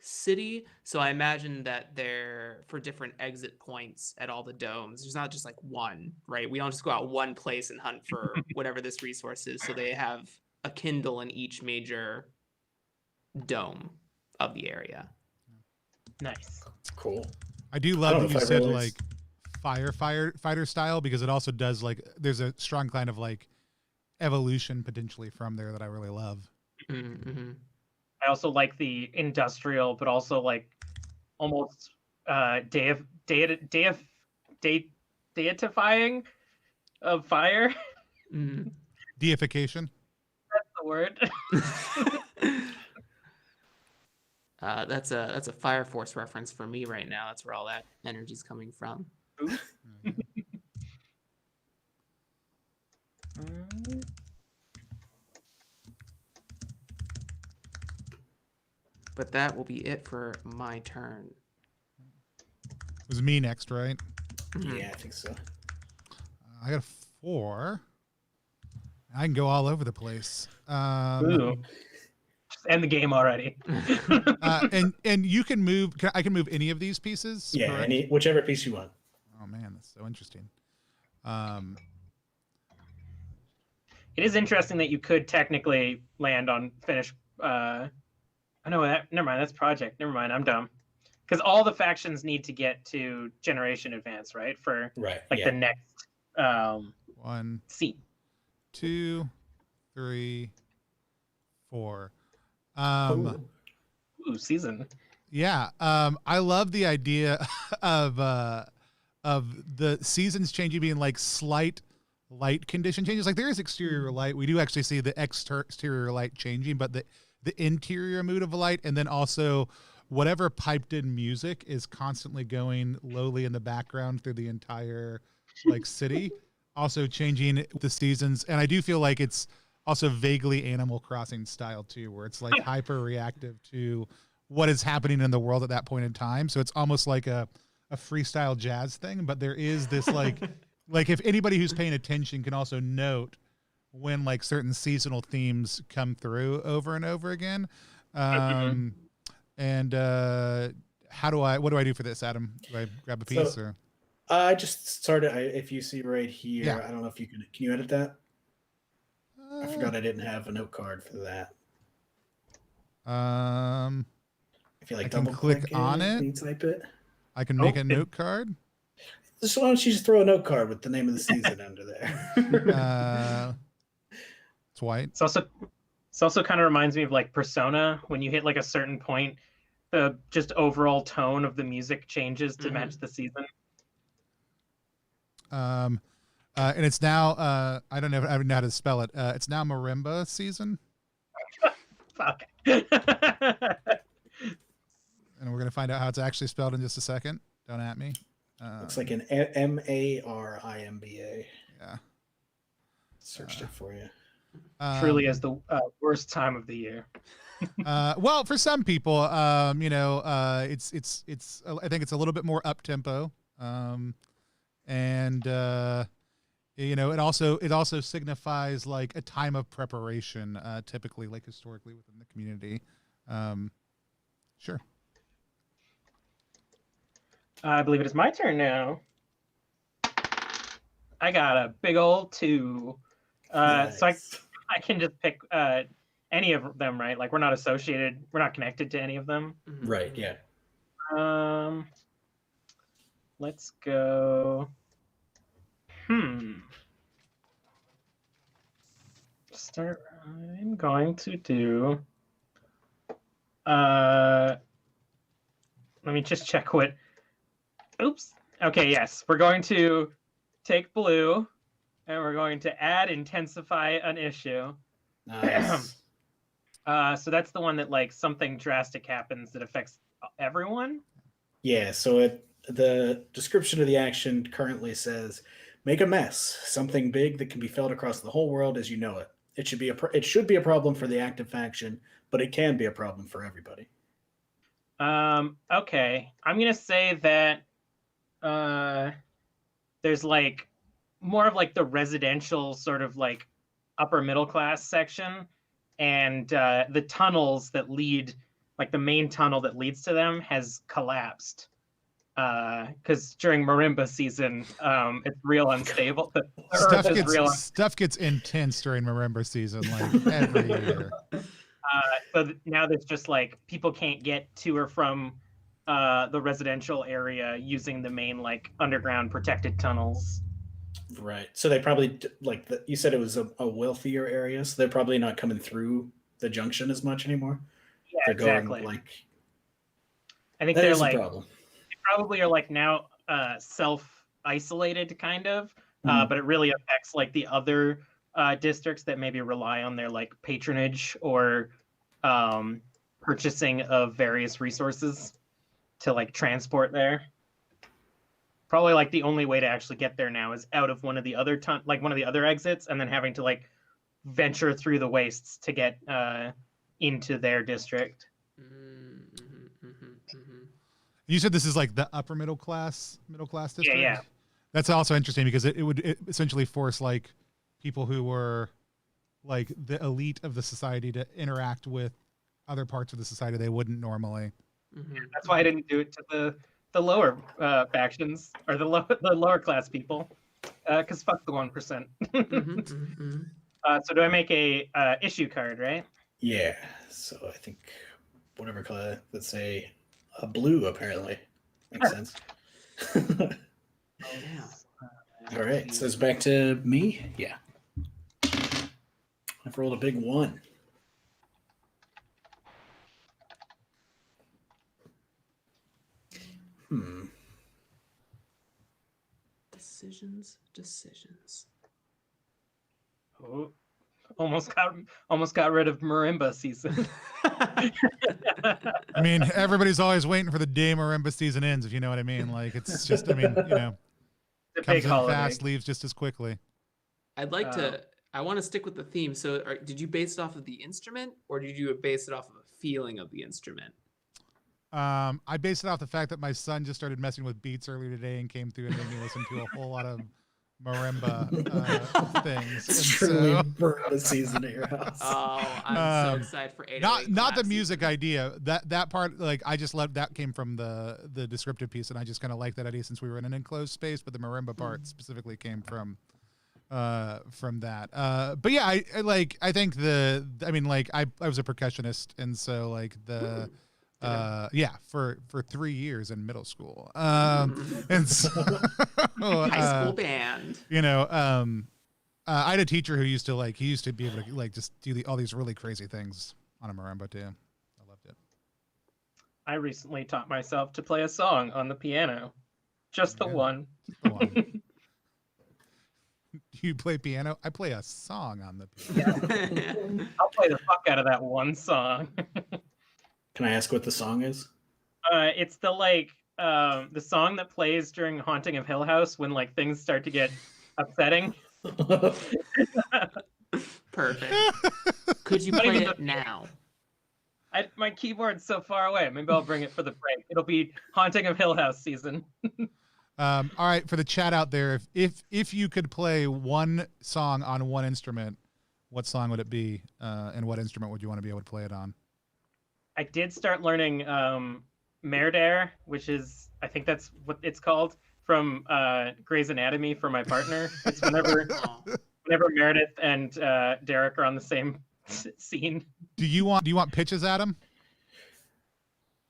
S3: city. So I imagine that they're for different exit points at all the domes. There's not just like one, right? We don't just go out one place and hunt for whatever this resource is. So they have a Kindle in each major dome of the area.
S1: Nice.
S4: Cool.
S2: I do
S4: I don't
S2: love
S4: know
S2: that you
S4: if I
S2: said
S4: realized-
S2: like fighter style because it also does like there's a strong kind of like evolution potentially from there that I really love.
S3: Mm-hmm.
S1: I also like the industrial, but also like almost deifying of fire.
S3: Mm-hmm.
S2: Deification.
S1: That's the word.
S3: That's a Fire Force reference for me right now. That's where all that energy's coming from. But that will be it for my turn.
S2: It was me next, right?
S4: Yeah, I think so.
S2: I got a 4. I can go all over the place.
S1: Ooh. Just end the game already.
S2: And you can move. I can move any of these pieces.
S4: Yeah,
S2: correct?
S4: whichever piece you want.
S2: Oh man, that's so interesting.
S1: It is interesting that you could technically land on finish. I know that. Never mind. That's project. Never mind. I'm dumb. Because all the factions need to get to generation advance, right? For
S4: Right.
S1: like
S4: yeah.
S1: the next
S2: 1,
S1: scene.
S2: 2, 3, 4.
S1: Ooh, season.
S2: Yeah. I love the idea of the seasons changing being like slight light condition changes. Like there is exterior light. We do actually see the exterior light changing, but the interior mood of light, and then also whatever piped in music is constantly going lowly in the background through the entire like city, also changing the seasons. And I do feel like it's also vaguely Animal Crossing style too, where it's like hyper reactive to what is happening in the world at that point in time. So it's almost like a freestyle jazz thing, but there is this like like if anybody who's paying attention can also note when like certain seasonal themes come through over and over again. And what do I do for this, Adam? Do I grab a piece or?
S4: I just started. If you see right here,
S2: Yeah.
S4: I don't know if you can you edit that? I forgot I didn't have a note card for that. If you like
S2: I can
S4: double
S2: click on it.
S4: and you type it.
S2: I can make a note card.
S4: So why don't you just throw a note card with the name of the season under there?
S2: It's white.
S1: It's also kind of reminds me of like Persona when you hit like a certain point, the just overall tone of the music changes to match the season.
S2: And it's now I don't know how to spell it. It's now marimba season.
S1: Fuck.
S2: And we're gonna find out how it's actually spelled in just a second. Don't at me.
S4: Looks like an Marimba.
S2: Yeah.
S4: Searched it for you.
S1: Truly is the worst time of the year.
S2: Well, for some people, it's I think it's a little bit more up tempo, and it also signifies like a time of preparation, typically, like historically within the community. Sure.
S1: I believe it is my turn now. I got a big old 2.
S4: Nice.
S1: So I can just pick any of them, right? Like we're not associated, we're not connected to any of them.
S4: Right, yeah.
S1: Let's go. I'm going to do. Let me just check what. Oops. Okay, yes. We're going to take blue and we're going to add intensify an issue.
S4: Nice.
S1: So that's the one that like something drastic happens that affects everyone.
S4: Yeah, so the description of the action currently says, make a mess, something big that can be felt across the whole world as you know it. It should be a problem for the active faction, but it can be a problem for everybody.
S1: Okay. I'm gonna say that there's like more of like the residential sort of like upper middle class section, and the tunnels that lead, like the main tunnel that leads to them has collapsed. Because during marimba season, it's real unstable.
S2: Stuff gets intense during marimba season, like every year.
S1: So now there's just like people can't get to or from the residential area using the main like underground protected tunnels.
S4: Right. So they probably you said it was a wealthier area, so they're probably not coming through the junction as much anymore.
S1: Yeah,
S4: they're
S1: exactly.
S4: Going,
S1: I think
S4: that
S1: they're
S4: is
S1: like
S4: a problem.
S1: they probably are like now self-isolated kind of, but it really affects like the other districts that maybe rely on their like patronage or purchasing of various resources to like transport there. Probably like the only way to actually get there now is out of one of the other one of the other exits, and then having to like venture through the wastes to get into their district.
S2: You said this is like the upper middle class district?
S1: Yeah.
S2: That's also interesting because it would essentially force like people who were like the elite of the society to interact with other parts of the society they wouldn't normally.
S1: That's why I didn't do it to the lower factions or the lower class people, because fuck the 1%. So do I make a issue card, right?
S4: Yeah. So I think whatever color, let's say a blue, apparently makes sense. All right. So it's back to me. Yeah. I've rolled a big 1.
S3: Decisions.
S1: Oh, almost got rid of marimba season.
S2: I mean, everybody's always waiting for the day marimba season ends, if you know what I mean. Like, it's just, I mean,
S1: It's a
S2: comes
S1: big
S2: in
S1: holiday.
S2: fast, leaves just as quickly.
S3: I'd like to. I want to stick with the theme. So, did you base it off of the instrument, or did you base it off of a feeling of the instrument?
S2: I based it off the fact that my son just started messing with beats earlier today and came through and made me listen to a whole lot of marimba things.
S4: It's truly marimba season at your house.
S3: Oh, I'm so excited for 808.
S2: Not the music idea. That part, like, I just loved that came from the descriptive piece, and I just kind of liked that idea since we were in an enclosed space. But the marimba part specifically came from that. But yeah, I think I was a percussionist, and so like the. For 3 years in middle school, and so,
S3: high school band.
S2: I had a teacher who used to be able to like just do all these really crazy things on a marimba too. I loved it.
S1: I recently taught myself to play a song on the piano, just the one.
S2: Do you play piano? I play a song on the piano.
S1: I'll play the fuck out of that one song.
S4: Can I ask what the song is?
S1: It's the song that plays during Haunting of Hill House when like things start to get upsetting.
S3: Perfect. Could you play it now?
S1: My keyboard's so far away. Maybe I'll bring it for the break. It'll be Haunting of Hill House season.
S2: All right, for the chat out there, if you could play one song on one instrument, what song would it be, and what instrument would you want to be able to play it on?
S1: I did start learning Merdare, which is, I think that's what it's called, from Grey's Anatomy for my partner. It's whenever Meredith and Derek are on the same scene.
S2: Do you want pitches, Adam?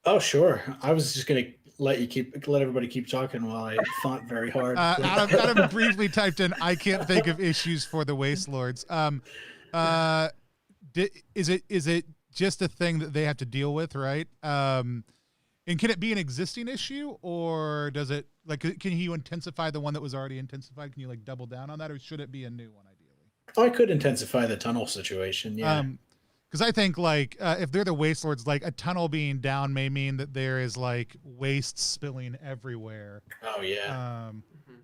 S4: Oh, sure. I was just gonna let everybody keep talking while I thought very hard.
S2: Adam briefly typed in, "I can't think of issues for the Waste Lords." Is it just a thing that they have to deal with, right? And can it be an existing issue, or does it, like, can you intensify the one that was already intensified? Can you like double down on that, or should it be a new one ideally?
S4: Oh, I could intensify the tunnel situation. Yeah.
S2: Because I think like if they're the Waste Lords, like a tunnel being down may mean that there is like waste spilling everywhere.
S4: Oh yeah.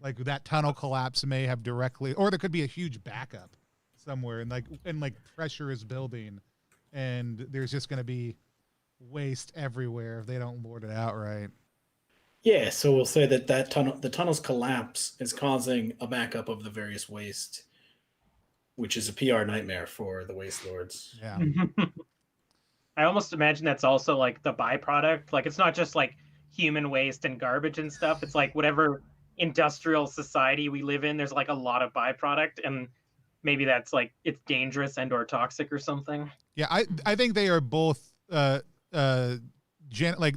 S2: Like that tunnel collapse may have directly, or there could be a huge backup somewhere, and like pressure is building, and there's just going to be waste everywhere if they don't lord it out right.
S4: Yeah, so we'll say that the tunnel's collapse is causing a backup of the various waste, which is a PR nightmare for the Waste Lords.
S2: Yeah.
S1: I almost imagine that's also like the byproduct. Like it's not just like human waste and garbage and stuff. It's like whatever industrial society we live in, there's like a lot of byproduct, and maybe that's like it's dangerous and or toxic or something.
S2: Yeah, I think they are both like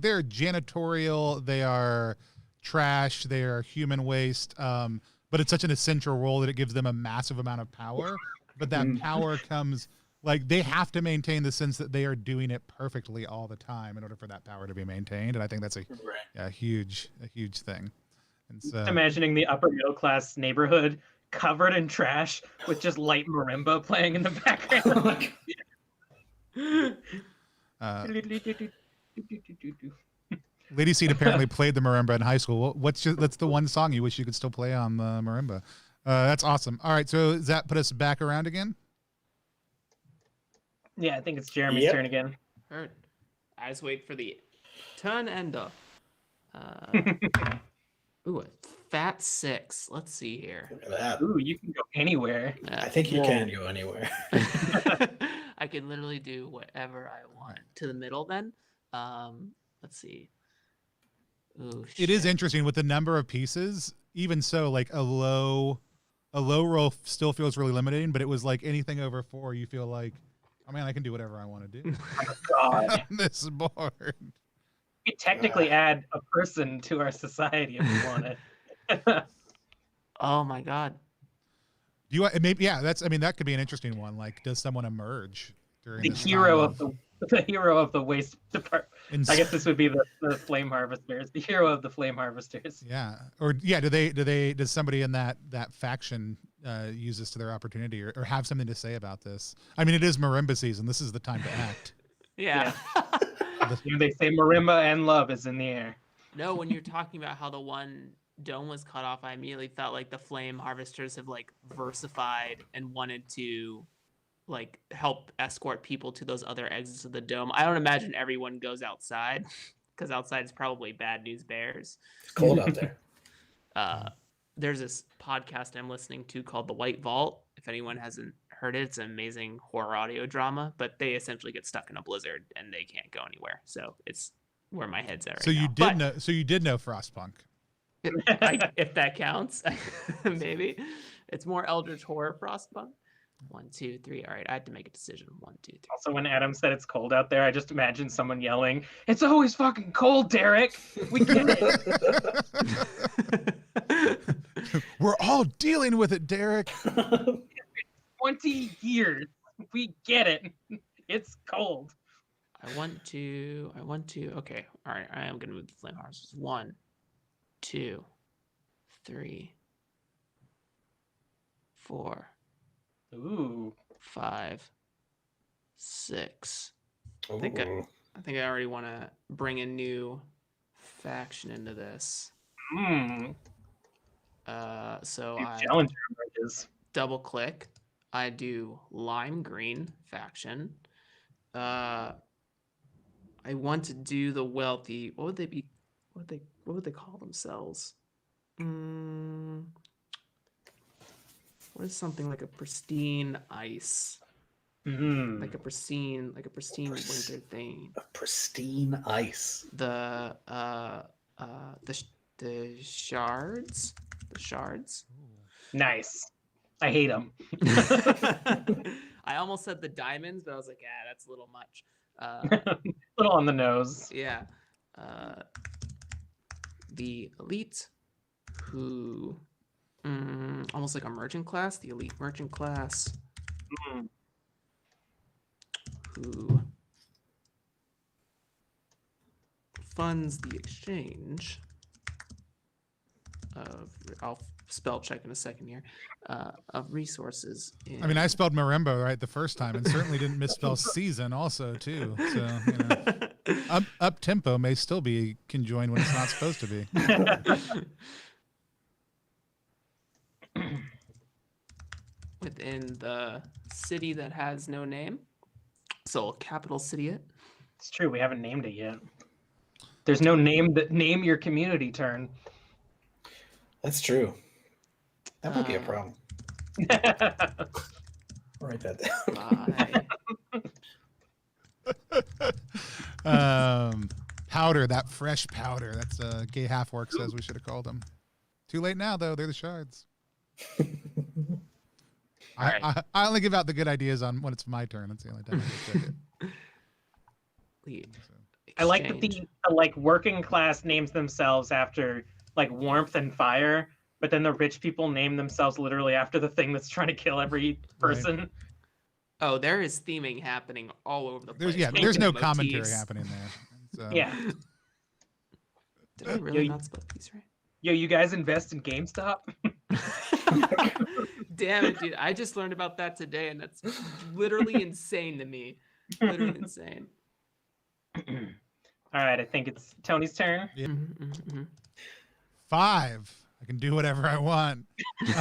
S2: they're janitorial, they are trash, they are human waste, but it's such an essential role that it gives them a massive amount of power. But that power comes, like, they have to maintain the sense that they are doing it perfectly all the time in order for that power to be maintained. And I think that's a huge thing. And so,
S1: just imagining the upper middle class neighborhood covered in trash with just light marimba playing in the background.
S2: Lady Seed apparently played the marimba in high school. That's the one song you wish you could still play on the marimba. That's awesome. All right, so does that put us back around again?
S1: Yeah, I think it's Jeremy's turn again.
S3: Heard. I just wait for the turn ender. Ooh, a fat 6. Let's see here.
S4: Look at that.
S1: Ooh, you can go anywhere.
S4: I think you can go anywhere.
S3: I can literally do whatever I want. To the middle then. Let's see. Ooh,
S2: it is interesting with the number of pieces. Even so, like a low roll still feels really limiting, but it was like anything over 4, you feel like, oh man, I can do whatever I want to do.
S1: Oh, God.
S2: On this board.
S1: We technically add a person to our society if we want it.
S3: Oh my God.
S2: Do you maybe that could be an interesting one. Like, does someone emerge during
S1: the
S2: this
S1: hero
S2: time
S1: of the hero of the waste department? I guess this would be the flame harvesters, the hero of the flame harvesters.
S2: Yeah. Or does somebody in that faction use this to their opportunity or have something to say about this? I mean, it is marimba season. This is the time to act.
S3: Yeah.
S1: They say marimba and love is in the air.
S3: No, when you're talking about how the one dome was cut off, I immediately felt like the flame harvesters have like versified and wanted to like help escort people to those other exits of the dome. I don't imagine everyone goes outside because outside is probably bad news bears.
S4: It's cold out there.
S3: There's this podcast I'm listening to called The White Vault. If anyone hasn't heard it, it's an amazing horror audio drama, but they essentially get stuck in a blizzard and they can't go anywhere. So it's where my head's at right now.
S2: So you did know Frostpunk.
S3: If that counts, maybe. It's more Eldritch Horror Frostpunk. 1, 2, 3. All right, I had to make a decision. 1, 2, 3.
S1: Also, when Adam said it's cold out there, I just imagined someone yelling, "It's always fucking cold, Derek. We get it."
S2: We're all dealing with it, Derek.
S1: 20 years. We get it. It's cold.
S3: I want to. Okay. All right. I am going to move the flame harvesters. 1, 2, 3, 4.
S1: Ooh.
S3: 5, 6.
S4: Ooh.
S3: I think I already want to bring a new faction into this. So I
S1: challenger emerges.
S3: double click. I do lime green faction. I want to do the wealthy. What would they be? What would they call themselves? What is something like a pristine ice? Like a pristine winter thing.
S4: A pristine ice.
S3: The shards. The shards.
S1: Nice. I hate them.
S3: I almost said the diamonds, but I was like, that's a little much.
S1: A little on the nose.
S3: Yeah. The elite, who almost like a merchant class, the elite merchant class, who funds the exchange of, I'll spell check in a second here, of resources.
S2: I mean, I spelled marimba right the first time, and certainly didn't misspell season also too. So up tempo may still be conjoined when it's not supposed to be.
S3: Within the city that has no name, so capital city it.
S1: It's true. We haven't named it yet. There's no name your community turn.
S4: That's true. That might be a problem. I'll write that
S2: down. Powder, that fresh powder. That's Gay Half Orc says we should have called them. Too late now, though. They're the shards. I only give out the good ideas on when it's my turn. That's the only time I check it.
S1: I like that the working class names themselves after like warmth and fire, but then the rich people name themselves literally after the thing that's trying to kill every person.
S2: Right.
S3: Oh, there is theming happening all over the place.
S2: There's no commentary happening there. So.
S1: Yeah.
S3: Did I really not spell peace right?
S1: Yo, you guys invest in GameStop?
S3: Damn it, dude. I just learned about that today, and that's literally insane to me. Literally insane.
S1: All right, I think it's Tony's turn.
S2: Yeah. 5. I can do whatever I want. So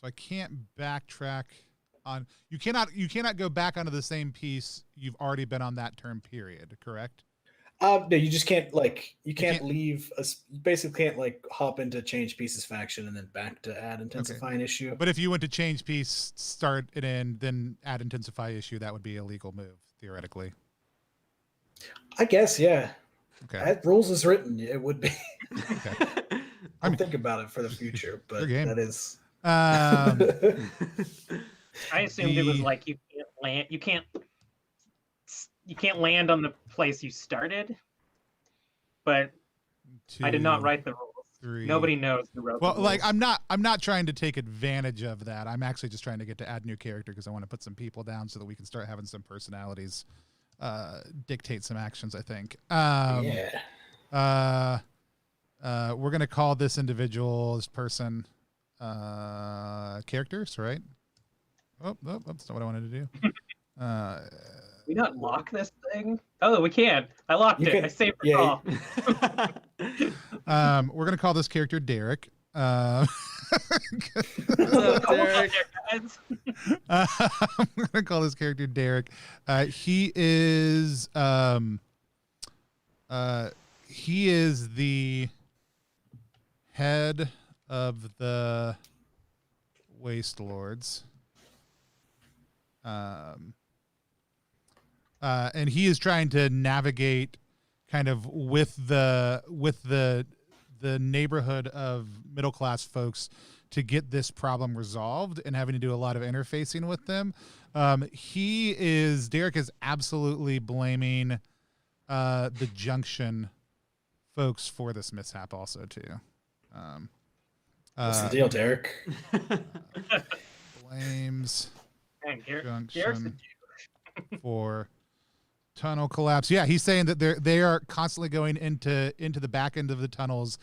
S2: I can't backtrack on. You cannot go back onto the same piece you've already been on that term period, correct?
S4: No, you just can't you can't leave you basically can't hop into change pieces faction and then back to add intensify an issue.
S2: But if you went to change piece, start it in, then add intensify issue, that would be a legal move, theoretically.
S4: I guess, yeah.
S2: Okay.
S4: As rules is written, it would be.
S2: Okay.
S4: I'll think about it for the future, but that is.
S1: I assumed it was like you can't land on the place you started, but
S2: 2,
S1: I did not write the rules.
S2: 3.
S1: Nobody knows who wrote the rules.
S2: Well, I'm not trying to take advantage of that. I'm actually just trying to get to add new character because I want to put some people down so that we can start having some personalities dictate some actions, I think. We're gonna call this person characters, right? Oh, that's not what I wanted to do.
S1: We not lock this thing? Oh, we can. I locked it. I saved the call.
S2: We're gonna call this character Derek.
S3: What's up, Derek?
S2: We're gonna call this character Derek. He is the head of the Waste Lords. And he is trying to navigate kind of with the neighborhood of middle class folks to get this problem resolved and having to do a lot of interfacing with them. Derek is absolutely blaming the Junction folks for this mishap also too.
S4: What's the deal, Derek?
S2: Blames
S1: Junction
S2: for tunnel collapse. Yeah, he's saying that they are constantly going into the back end of the tunnels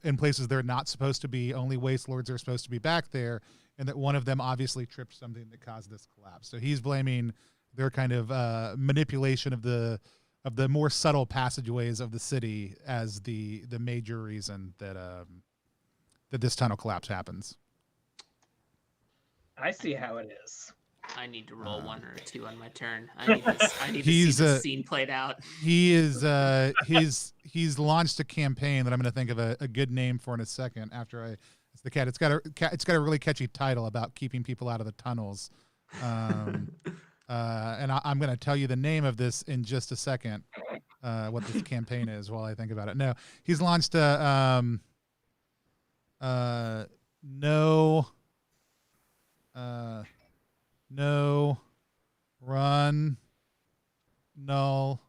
S2: in places they're not supposed to be. Only Waste Lords are supposed to be back there, and that one of them obviously tripped something that caused this collapse. So he's blaming their kind of manipulation of the more subtle passageways of the city as the major reason that this tunnel collapse happens.
S1: I see how it is.
S3: I need to roll 1 or 2 on my turn. I need to see this scene played out.
S2: He is he's launched a campaign that I'm going to think of a good name for in a second. After it's the cat. It's got a really catchy title about keeping people out of the tunnels. And I'm going to tell you the name of this in just a second. What this campaign is while I think about it. No, he's launched a no run null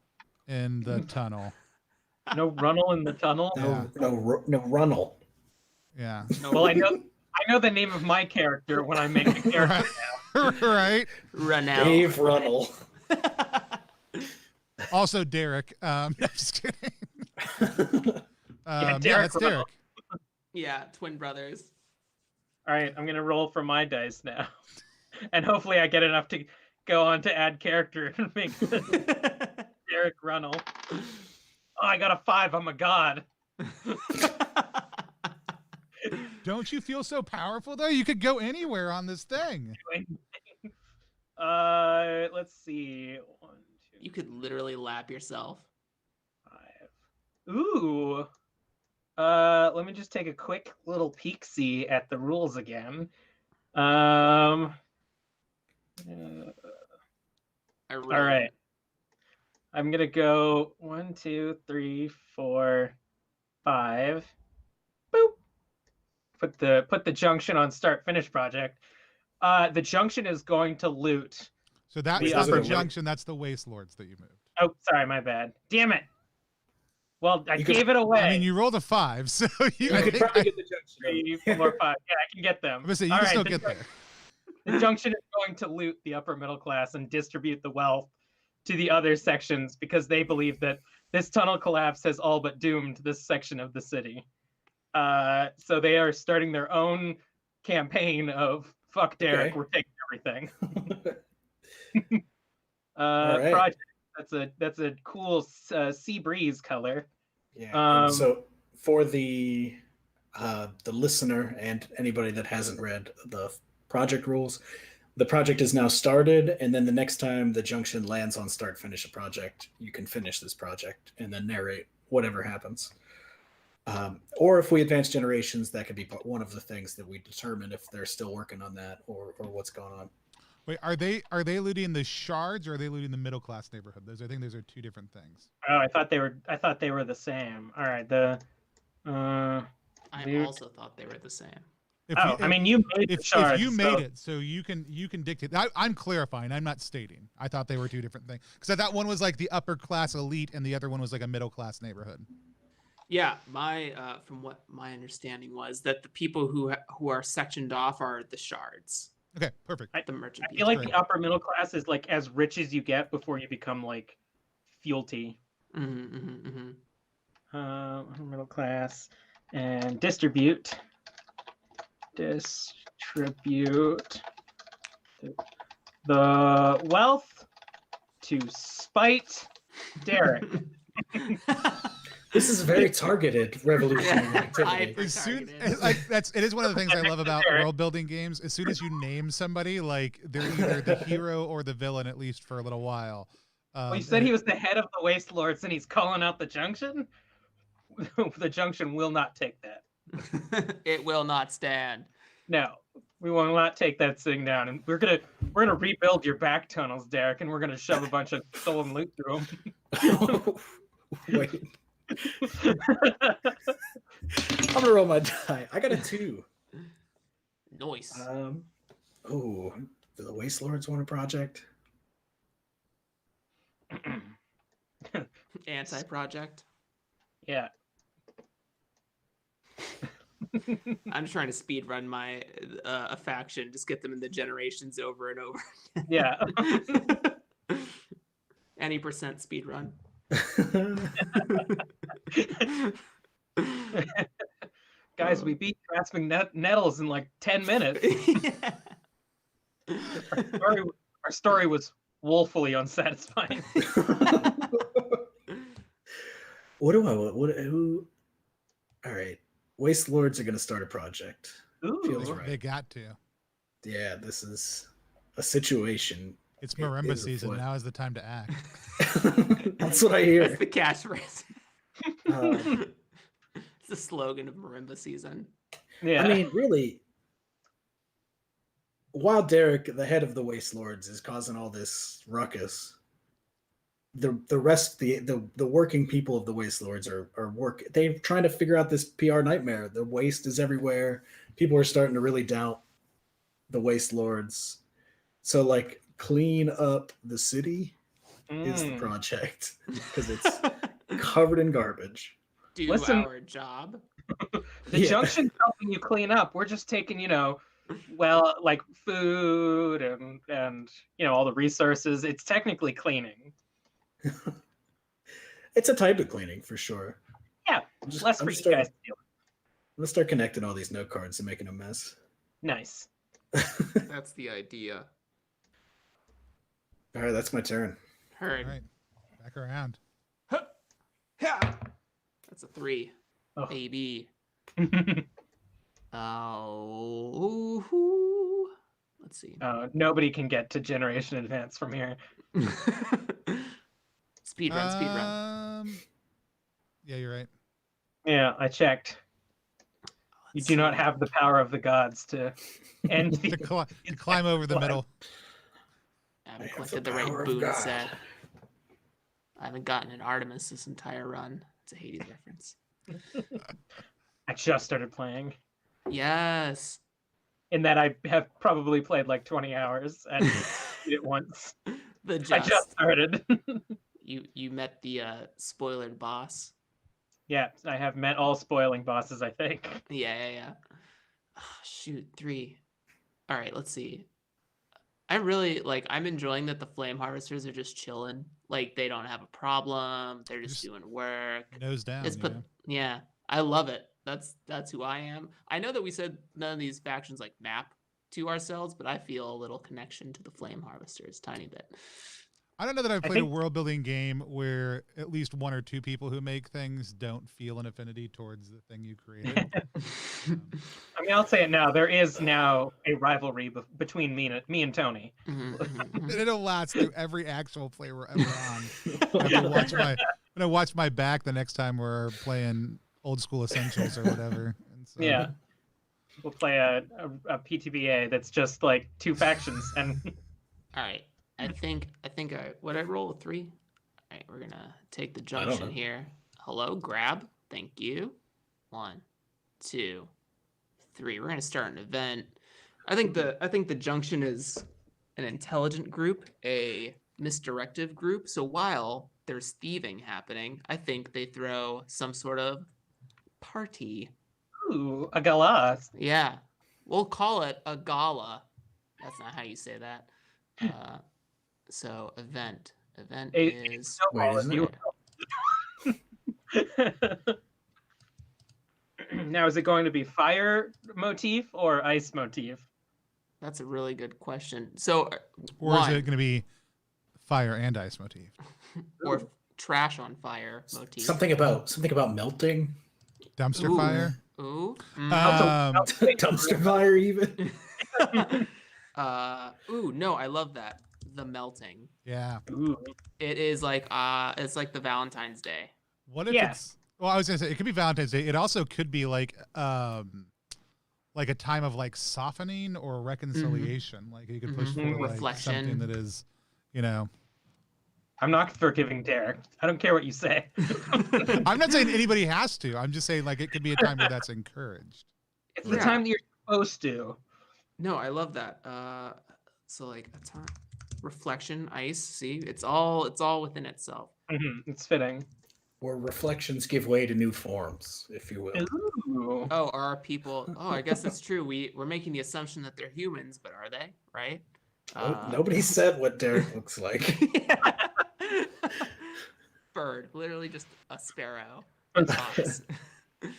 S2: in the tunnel.
S1: No runnel in the tunnel.
S4: No runnel.
S2: Yeah.
S1: Well, I know the name of my character when I make a character now.
S2: Right.
S3: Run out.
S4: Dave Runnel.
S2: Also Derek. No, just kidding.
S1: Yeah,
S2: that's
S1: Runnel.
S2: Derek.
S3: Yeah, twin brothers.
S1: All right, I'm gonna roll for my dice now, and hopefully I get enough to go on to add character and make Derek Runnel. Oh, I got a 5. I'm a god.
S2: Don't you feel so powerful though? You could go anywhere on this thing.
S1: Let's see. 1, 2,
S3: You could literally lap yourself.
S1: 5. Ooh. Let me just take a quick little peek-see at the rules again.
S3: I
S1: All right. I'm gonna go 1, 2, 3, 4, 5. Boop. Put the junction on start finish project. The junction is going to loot.
S2: So that's
S1: The
S2: not the
S1: upper
S2: junction. That's the Waste Lords that you moved.
S1: Oh, sorry, my bad. Damn it. Well, I
S4: You could-
S1: gave it away.
S2: I mean, you rolled a 5, so
S4: You could probably get the junction.
S1: 3, 4, 5. Yeah, I can get them.
S2: I'm gonna say you
S1: All
S2: can
S1: right,
S2: still
S1: the
S2: get
S1: jun-
S2: there.
S1: The junction is going to loot the upper middle class and distribute the wealth to the other sections because they believe that this tunnel collapse has all but doomed this section of the city. So they are starting their own campaign of fuck Derek,
S4: Okay.
S1: we're taking everything.
S4: All right.
S1: Project. That's a cool sea breeze color.
S4: Yeah. And so for the listener and anybody that hasn't read the project rules, the project is now started, and then the next time the junction lands on start finish a project, you can finish this project and then narrate whatever happens. Or if we advance generations, that could be one of the things that we determine if they're still working on that or what's going on.
S2: Wait, are they looting the shards or are they looting the middle class neighborhood? I think those are two different things.
S1: Oh, I thought they were the same. All right,
S3: I
S1: Loot.
S3: also thought they were the same.
S1: I mean, you made the
S2: If
S1: shards.
S2: you made it, so you can dictate. I'm clarifying. I'm not stating. I thought they were two different things because I thought one was like the upper class elite and the other one was like a middle class neighborhood.
S3: Yeah, from what my understanding was that the people who are sectioned off are the shards,
S2: Okay, perfect.
S3: the merchant
S1: I feel
S3: people.
S1: like
S2: Right.
S1: the upper middle class is like as rich as you get before you become like fealty. Upper middle class and distribute the wealth to spite Derek.
S4: This is a very targeted revolutionary
S3: Yeah.
S4: activity.
S2: As soon
S3: targeted.
S2: as it is one of the things I love about
S1: Derek.
S2: world building games. As soon as you name somebody, like they're either the hero or the villain, at least for a little while.
S1: Well, you said he was the head of the Waste Lords and he's calling out the junction? The junction will not take that.
S3: It will not stand.
S1: No, we will not take that thing down. And we're gonna rebuild your back tunnels, Derek, and we're gonna shove a bunch of stolen loot through them.
S4: Wait. I'm gonna roll my die. I got a 2.
S3: Noise.
S4: Oh, do the Waste Lords want a project?
S3: Anti-project.
S1: Yeah.
S3: I'm just trying to speed run my a faction, just get them in the generations over and over.
S1: Yeah.
S3: Any percent speed run.
S1: Guys, we beat Grasping Nettles in like 10 minutes. Our story was woefully unsatisfying.
S4: What do I want? Who? All right. Waste Lords are going to start a project. Feels
S1: Ooh.
S4: right.
S2: They got to.
S4: Yeah, this is a situation.
S2: It's marimba
S4: is
S2: season.
S4: afoot.
S2: Now is the time to act.
S4: That's what I
S3: That's
S4: hear.
S3: the catchphrase.
S4: Uh,
S3: It's the slogan of marimba season.
S1: Yeah.
S4: I mean, really, while Derek, the head of the Waste Lords, is causing all this ruckus, the rest, the working people of the Waste Lords are they're trying to figure out this PR nightmare. The waste is everywhere. People are starting to really doubt the Waste Lords. So, like, clean up the city is the project because it's covered in garbage.
S3: Do
S1: Listen-
S3: our job.
S1: The
S4: Yeah.
S1: junction's helping you clean up. We're just taking, well, like food and all the resources. It's technically cleaning.
S4: It's a type of cleaning for sure.
S1: Yeah, less for you guys to deal
S4: I'm gonna start connecting all these note cards and making a mess.
S1: with. Nice.
S3: That's the idea.
S4: All right, that's my turn.
S3: Heard.
S2: All right, back around.
S3: Ha! That's a 3.
S1: Oh.
S3: Baby. Oh. Let's see.
S1: Nobody can get to Generation Advance from here.
S3: Speed run.
S2: Yeah, you're right.
S1: Yeah, I checked. You do not have the power of the gods to end the.
S2: To climb over the middle.
S3: I
S4: I
S3: haven't
S4: have
S3: collected
S4: the
S3: the right
S4: power of
S3: boon
S4: God.
S3: set. I haven't gotten an Artemis this entire run. It's a Hades reference.
S1: I just started playing.
S3: Yes.
S1: In that I have probably played like 20 hours and beat it once.
S3: The
S1: I
S3: just.
S1: just started.
S3: You met the spoilered boss.
S1: Yeah, I have met all spoiling bosses, I think.
S3: Yeah. Oh, shoot, 3. All right, let's see. I really I'm enjoying that the flame harvesters are just chilling. Like, they don't have a problem. They're just doing work.
S2: Nose down.
S3: It's put, yeah, I love it. That's who I am. I know that we said none of these factions map to ourselves, but I feel a little connection to the flame harvesters, tiny bit.
S2: I don't know that I've
S1: I
S2: played a
S1: think-
S2: world building game where at least 1 or 2 people who make things don't feel an affinity towards the thing you created.
S1: I mean, I'll say it now. There is now a rivalry between me and Tony.
S2: And it'll last through every actual play we're ever on. I'm gonna watch my back the next time we're playing Old School Essentials or whatever. And so,
S1: Yeah. We'll play a PTBA that's just like 2 factions and
S3: All right. I think would I roll a 3? All right, we're gonna take the junction
S4: know.
S3: here. Hello, grab. Thank you. 1, 2, 3. We're gonna start an event. I think the junction is an intelligent group, a misdirective group. So while there's thieving happening, I think they throw some sort of party.
S1: ooh, a gala.
S3: Yeah, we'll call it a gala. That's not how you say that. So event is
S1: snowball,
S4: Wait,
S1: if you will. Now, is it going to be fire motif or ice motif?
S3: That's a really good question. So
S2: or is it going to be fire and ice motif?
S3: or trash on fire motif?
S4: Something about melting.
S2: Dumpster
S3: Ooh.
S2: fire?
S3: Ooh.
S4: Dumpster fire even.
S3: Ooh, no, I love that. The melting.
S2: Yeah.
S1: Ooh.
S3: It is it's like the Valentine's Day.
S2: What if
S1: Yeah.
S2: it's well, I was gonna say it could be Valentine's Day. It also could be like a time of softening or reconciliation. Like you could push
S3: Mhm.
S2: for something
S3: Reflection.
S2: that is,
S1: I'm not forgiving Derek. I don't care what you say.
S2: I'm not saying anybody has to. I'm just saying it could be a time where that's encouraged.
S1: It's the
S3: Yeah.
S1: time that you're supposed to.
S3: No, I love that. So a time reflection, ice. See, it's all within itself.
S1: It's fitting.
S4: Where reflections give way to new forms, if you will.
S1: Ooh.
S3: Oh, are people? Oh, I guess that's true. We're making the assumption that they're humans, but are they? Right?
S4: Nobody said what Derek looks like.
S3: Bird, literally just a sparrow.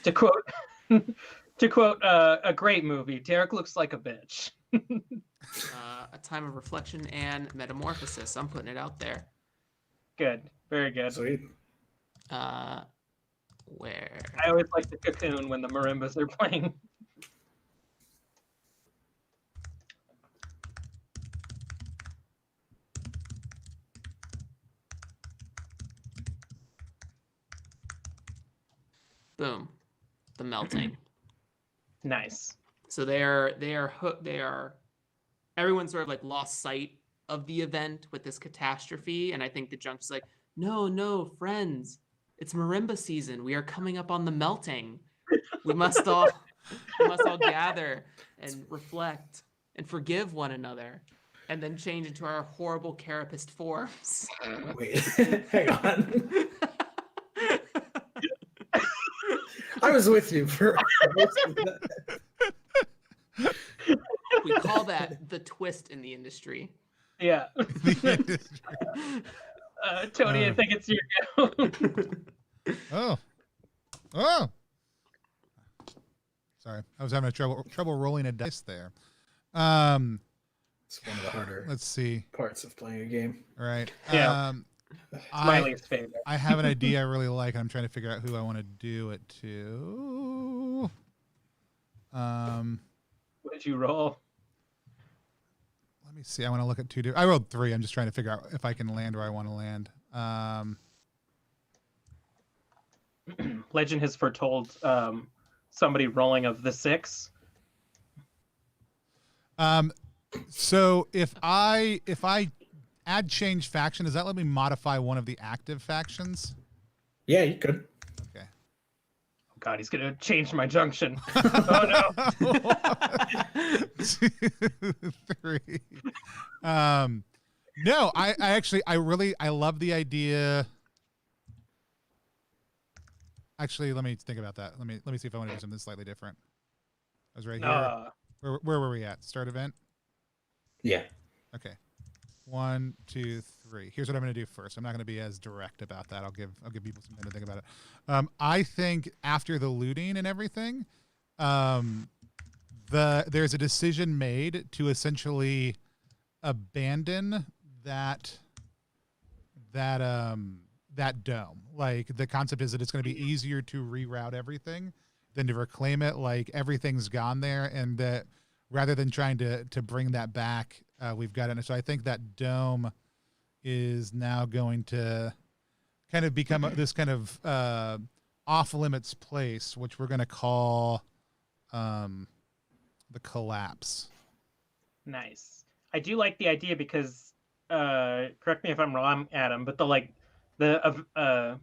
S1: To quote a great movie, Derek looks like a bitch.
S3: A time of reflection and metamorphosis. I'm putting it out there.
S1: Good. Very good.
S4: Sweet.
S3: Where?
S1: I always like the cocoon when the marimbas are playing.
S3: Boom. The melting.
S1: Nice.
S3: So they are everyone sort of like lost sight of the event with this catastrophe, and I think the Junk's like, no, friends, it's marimba season. We are coming up on the melting. We must all gather and reflect and forgive one another, and then change into our horrible carapist forms.
S4: Wait, hang on. I was with you for most of that.
S3: We call that the twist in the industry.
S1: Yeah. Tony, I think it's your go.
S2: Oh. Sorry, I was having trouble rolling a dice there.
S4: It's one of the harder
S2: Let's see.
S4: parts of playing a game.
S2: All right.
S1: Yeah. It's my least favorite.
S2: I have an idea I really like, and I'm trying to figure out who I want to do it to.
S1: What did you roll?
S2: Let me see. I want to look at two. I rolled 3. I'm just trying to figure out if I can land where I want to land.
S1: Legend has foretold somebody rolling of the 6.
S2: So if I add change faction, does that let me modify one of the active factions?
S4: Yeah, you could.
S2: Okay.
S1: Oh God, he's gonna change my junction. Oh no.
S2: 2, 3. No, I actually I love the idea. Actually, let me think about that. Let me see if I want to do something slightly different. I was right here. Where were we at? Start event?
S4: Yeah.
S2: Okay. 1, 2, 3. Here's what I'm going to do first. I'm not going to be as direct about that. I'll give people some time to think about it. I think after the looting and everything, there's a decision made to essentially abandon that dome. Like, the concept is that it's going to be easier to reroute everything than to reclaim it. Like, everything's gone there, and that rather than trying to bring that back, we've got it. So I think that dome is now going to kind of become this kind of off limits place, which we're going to call the collapse.
S1: Nice. I do like the idea because correct me if I'm wrong, Adam, but the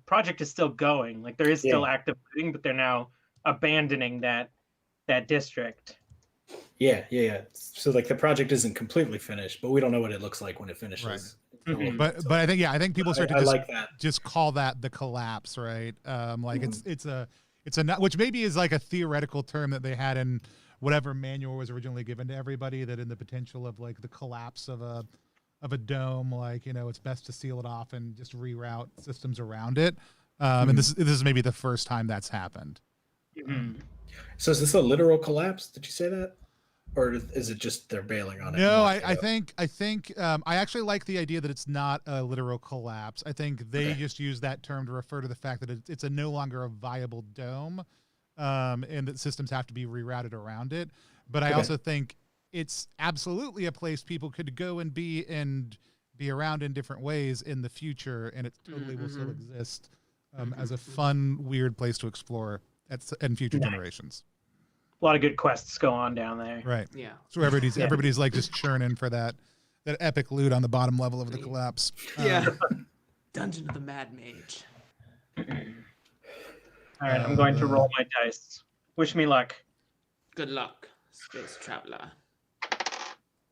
S1: project is still going. Like, there is still active looting, but they're now abandoning that district.
S4: Yeah. So like the project isn't completely finished, but we don't know what it looks like when it finishes.
S2: Right. Mm-hmm. But I think people start to just call that the collapse, right? Like it's a which maybe is like a theoretical term that they had in whatever manual was originally given to everybody, that in the potential of like the collapse of a dome, like, it's best to seal it off and just reroute systems around it. And this is maybe the first time that's happened.
S1: Mm-hmm.
S4: So is this a literal collapse? Did you say that? Or is it just they're bailing on it?
S2: No, I think I actually like the idea that it's not a literal collapse. I think they just use that term to refer to the fact that it's no longer a viable dome, and that systems have to be rerouted around it. But I also think it's absolutely a place people could go and be around in different ways in the future, and it totally will still exist as a fun, weird place to explore in future generations.
S1: A lot of good quests go on down there.
S2: Right.
S3: Yeah.
S2: So everybody's like just churning for that epic loot on the bottom level of the collapse.
S3: Yeah. Dungeon of the Mad Mage.
S1: All right, I'm going to roll my dice. Wish me luck.
S3: Good luck, space traveler.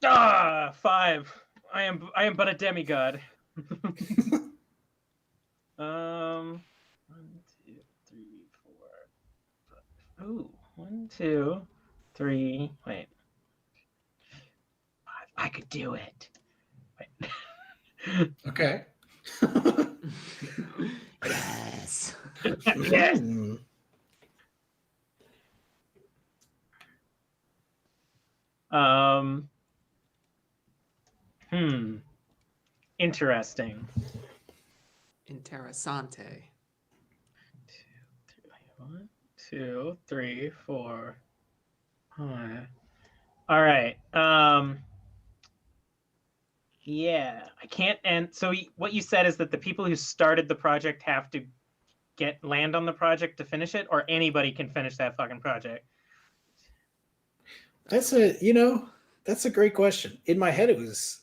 S1: 5. I am but a demigod. 1, 2, 3, 4. Ooh. 1, 2, 3. Wait. 5. I could do it. Wait.
S4: Okay.
S3: Yes.
S1: Yes. Interesting.
S3: Interessante.
S1: 1, 2, 3, 4. 5. All right. Yeah, I can't. And so what you said is that the people who started the project have to land on the project to finish it, or anybody can finish that fucking project?
S4: That's that's a great question. In my head, it was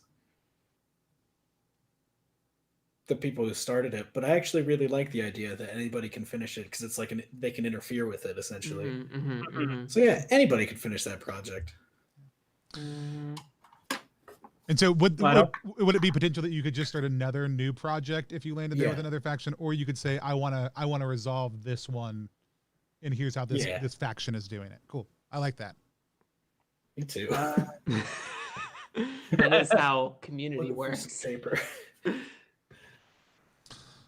S4: the people who started it, but I actually really like the idea that anybody can finish it because it's like they can interfere with it essentially. So yeah, anybody can finish that project.
S2: And so would it be potential that you could just start another new project if you landed there with another faction, or you could say I want to resolve this one, and here's how this faction is doing it. Cool, I like that.
S4: Me too.
S3: That is how community works.
S4: Paper.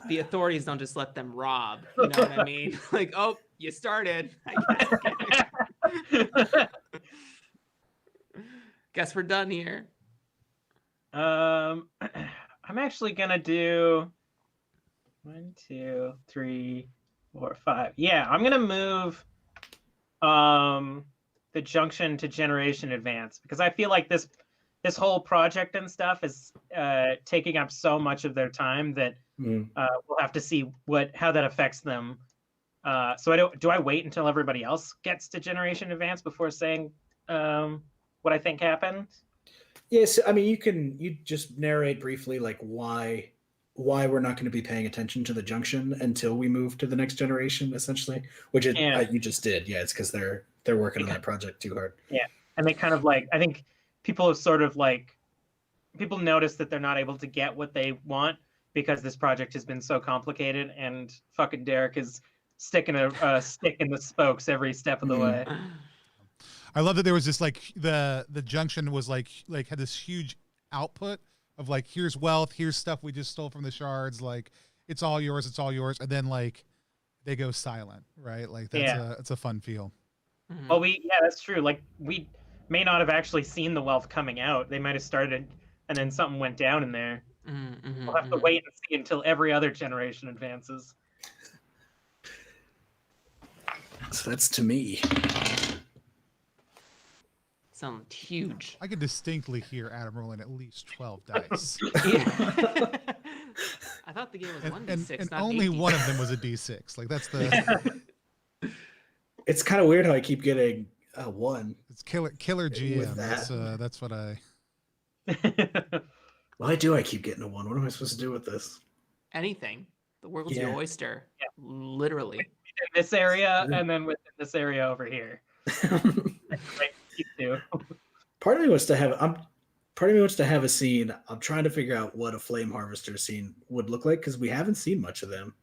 S3: The authorities don't just let them rob. You know what I mean? Like, oh, you started. Guess we're done here.
S1: I'm actually gonna do 1, 2, 3, 4, 5. Yeah, I'm gonna move the junction to generation advance because I feel like this whole project and stuff is taking up so much of their time that we'll have to see how that affects them. So do I wait until everybody else gets to generation advance before saying what I think happened?
S4: Yes, I mean you just narrate briefly like why we're not going to be paying attention to the junction until we move to the next generation, essentially, which you just did. Yeah, it's because they're working on that project too hard.
S1: Yeah, and they kind of like, I think people have sort of like, people notice that they're not able to get what they want because this project has been so complicated, and fucking Derek is sticking a stick in the spokes every step of the way.
S2: I love that there was this like the junction was like had this huge output of like, here's wealth, here's stuff we just stole from the shards, like it's all yours, and then like they go silent, right? Like it's a fun feel.
S1: Well, that's true. Like we may not have actually seen the wealth coming out. They might have started and then something went down in there. We'll have to wait and see until every other generation advances.
S4: So that's to me.
S3: Sounds huge.
S2: I could distinctly hear Adam rolling at least 12 dice.
S3: I thought the game was 1d6,
S2: and
S3: not
S2: only
S3: 8d6.
S2: one of them was a d6. Like that's the.
S4: It's kind of weird how I keep getting a 1.
S2: It's killer GM. That's what I.
S4: Why do I keep getting a 1? What am I supposed to do with this?
S3: Anything. The world's your oyster. Yeah. Literally.
S1: In this area, and then within this area over here.
S4: Part of me wants to have a scene. I'm trying to figure out what a flame harvester scene would look like because we haven't seen much of them.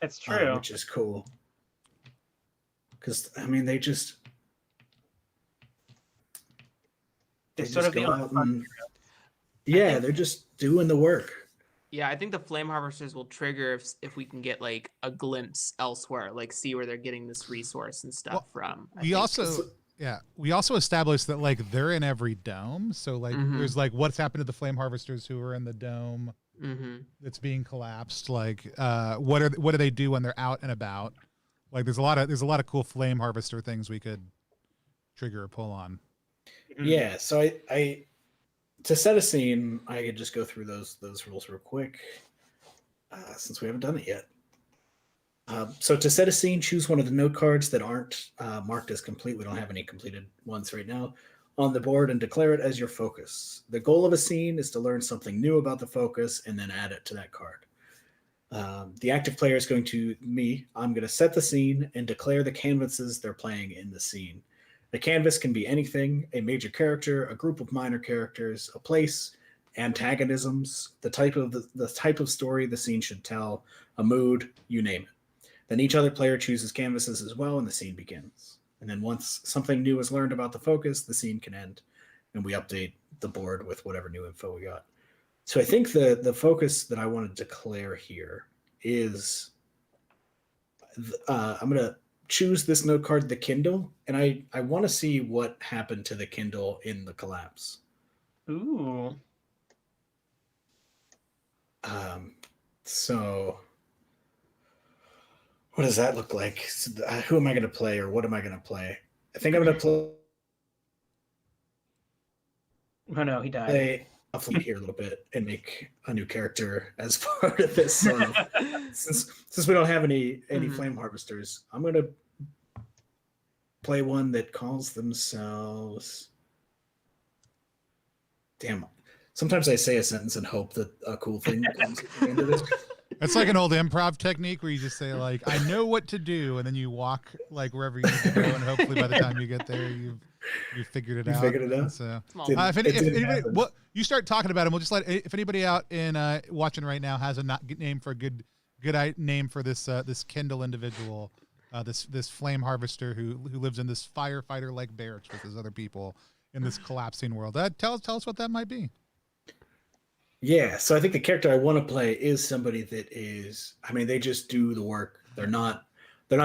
S1: That's true.
S4: Which is cool. Because I mean, they just
S1: sort of
S4: go out and, they're just doing the work.
S3: Yeah, I think the flame harvesters will trigger if we can get like a glimpse elsewhere, like see where they're getting this resource and stuff from. We
S2: also established that like they're in every dome. So like there's like what's happened to the flame harvesters who are in the dome that's being collapsed. Like what do they do when they're out and about? Like there's a lot of cool flame harvester things we could trigger or pull on.
S4: Yeah, so I to set a scene, I could just go through those rules real quick, since we haven't done it yet. So to set a scene, choose one of the note cards that aren't marked as complete. We don't have any completed ones right now on the board and declare it as your focus. The goal of a scene is to learn something new about the focus and then add it to that card. The active player is going to I'm going to set the scene and declare the canvases they're playing in the scene. The canvas can be anything: a major character, a group of minor characters, a place, antagonisms, the type of story the scene should tell, a mood, you name it. Then each other player chooses canvases as well, and the scene begins. And then once something new is learned about the focus, the scene can end, and we update the board with whatever new info we got. So I think the focus that I want to declare here is I'm going to choose this note card, the Kindle, and I want to see what happened to the Kindle in the collapse.
S1: Ooh.
S4: So what does that look like? So, who am I going to play, or what am I going to play? I think I'm going to play.
S1: Oh no, he died.
S4: I'll flip here a little bit and make a new character as part of this. Since we don't have any flame harvesters, I'm gonna play one that calls themselves. Damn. Sometimes I say a sentence and hope that a cool thing comes at the end of it.
S2: It's like an old improv technique where you just say like, "I know what to do," and then you walk like wherever you need to go, and hopefully by the time you get there, you've figured it out.
S4: Figured it out.
S2: So,
S3: Small.
S2: if anybody, well, you start talking about them, we'll just let if anybody out in watching right now has a name for a good name for this this Kindle individual, this flame harvester who lives in this firefighter like barracks with his other people in this collapsing world. Tell us what that might be.
S4: Yeah, so I think the character I want to play is somebody that is, I mean, they just do the work. They're not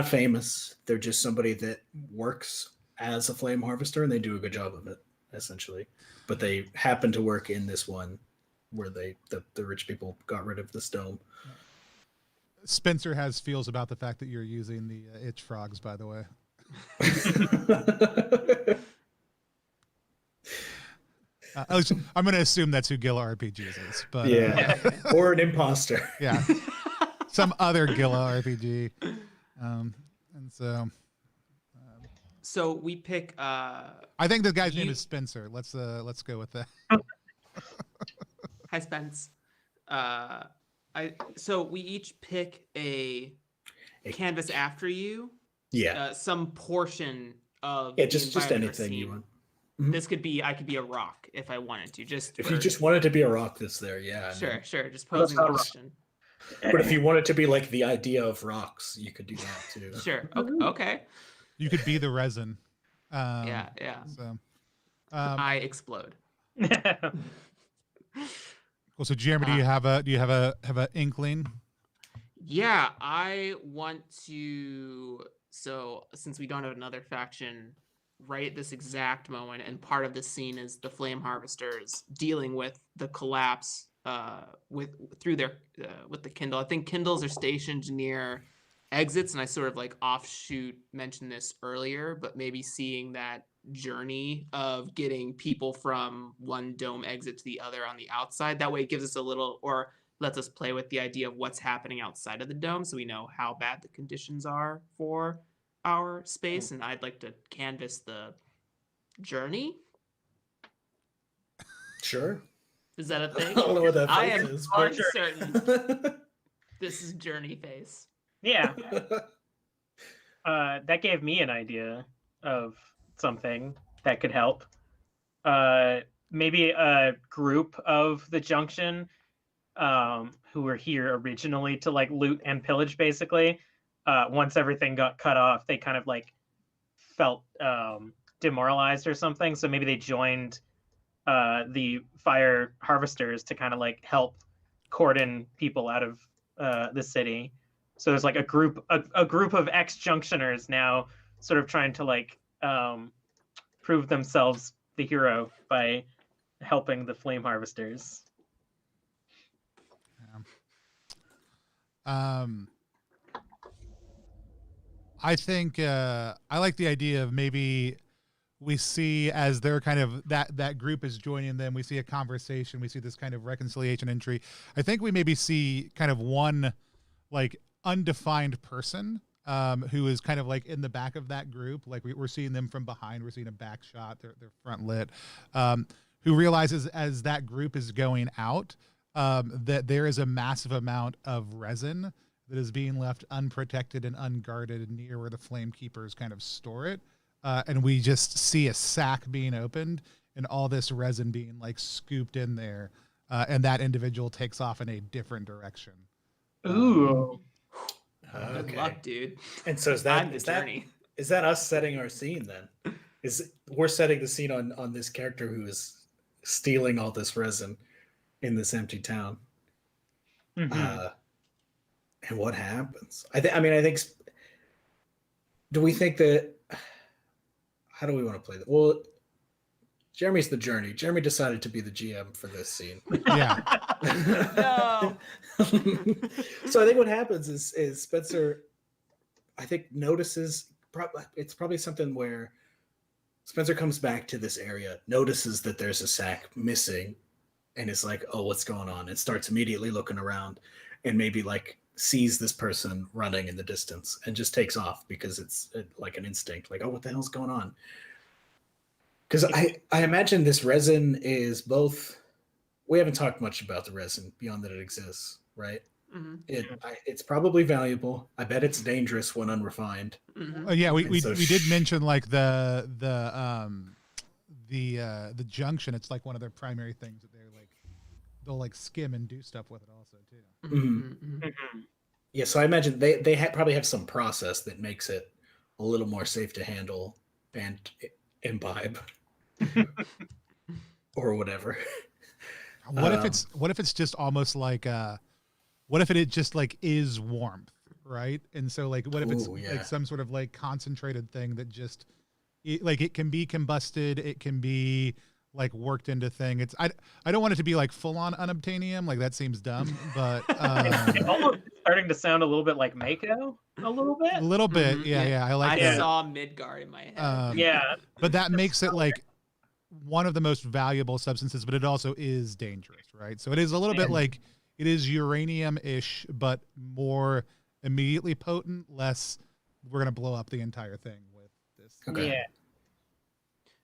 S4: famous. They're just somebody that works as a flame harvester, and they do a good job of it, essentially. But they happen to work in this one where the rich people got rid of this dome.
S2: Spencer has feels about the fact that you're using the itch frogs, by the way. I'm going to assume that's who Gilla RPGs is, but
S4: yeah, or an imposter.
S2: Yeah, some other Gilla RPG, and so.
S3: So we pick.
S2: I think the guy's name is Spencer. Let's go with that.
S3: Hi, Spence. So we each pick a canvas after you.
S4: Yeah.
S3: Some portion of
S4: just anything you want. Mm-hmm.
S3: This I could be a rock if I wanted to.
S4: If you just wanted to be a rock that's there, yeah.
S3: Sure. Just posing a question.
S4: But if you wanted to be like the idea of rocks, you could do that too.
S3: Sure. Okay.
S2: You could be the resin.
S3: Yeah.
S2: So,
S3: I explode.
S2: Well, so Jeremy, do you have a inkling?
S3: Yeah, I want to. So since we don't have another faction right at this exact moment, and part of the scene is the flame harvesters dealing with the collapse with the Kindle. I think Kindles are stationed near exits, and I sort of like offshoot mentioned this earlier, but maybe seeing that journey of getting people from one dome exit to the other on the outside, that way it gives us a little, or lets us play with the idea of what's happening outside of the dome, so we know how bad the conditions are for our space. And I'd like to canvas the journey.
S4: Sure.
S3: Is that a thing?
S4: I don't know what that
S3: I
S4: face
S3: am
S4: is,
S3: uncertain. This is journey face.
S1: Yeah. That gave me an idea of something that could help. Maybe a group of the Junction who were here originally to like loot and pillage, basically. Once everything got cut off, they kind of like felt demoralized or something. So maybe they joined the fire harvesters to kind of like help cordon people out of the city. So there's like a group of ex-Junctioners now sort of trying to like prove themselves the hero by helping the flame harvesters.
S2: I think I like the idea of maybe we see as they're kind of that group is joining them, we see a conversation, we see this kind of reconciliation entry. I think we maybe see kind of one like undefined person who is kind of like in the back of that group. Like we're seeing them from behind, we're seeing a back shot, they're front lit, who realizes as that group is going out that there is a massive amount of resin that is being left unprotected and unguarded near where the flame keepers kind of store it. And we just see a sack being opened and all this resin being like scooped in there. And that individual takes off in a different direction.
S1: Ooh.
S3: Good luck, dude.
S4: And so is that us setting our scene then? We're setting the scene on this character who is stealing all this resin in this empty town.
S1: Mm-hmm.
S4: And what happens? I think. Do we think that? How do we want to play that? Well, Jeremy's the journey. Jeremy decided to be the GM for this scene.
S2: Yeah.
S3: No.
S4: So I think what happens is Spencer, I think, notices. It's probably something where Spencer comes back to this area, notices that there's a sack missing, and is like, oh, what's going on? And starts immediately looking around and maybe like sees this person running in the distance and just takes off because it's like an instinct, like, oh, what the hell's going on? Because I imagine this resin is both. We haven't talked much about the resin beyond that it exists, right?
S3: Mm-hmm.
S4: It's probably valuable. I bet it's dangerous when unrefined.
S3: Mm-hmm.
S2: Yeah, we
S4: And so
S2: did mention like the junction. It's like one of their primary things that they'll like skim and do stuff with it also too.
S3: Mm-hmm.
S4: Yeah, so I imagine they probably have some process that makes it a little more safe to handle and imbibe or whatever.
S2: What if it's just almost like what if it just like is warmth, right? And so like what if it's like some sort of like concentrated thing that just it can be combusted, it can be like worked into thing. I don't want it to be like full on unobtainium, like that seems dumb, but
S1: it's almost starting to sound a little bit like Mako, a little bit.
S2: a little bit, yeah. I like that.
S3: I saw Midgard in my head.
S1: Yeah,
S2: but that makes it like one of the most valuable substances, but it also is dangerous, right? So it is a little bit like it is uranium-ish, but more immediately potent, less we're gonna blow up the entire thing with this.
S4: Okay.
S1: Yeah.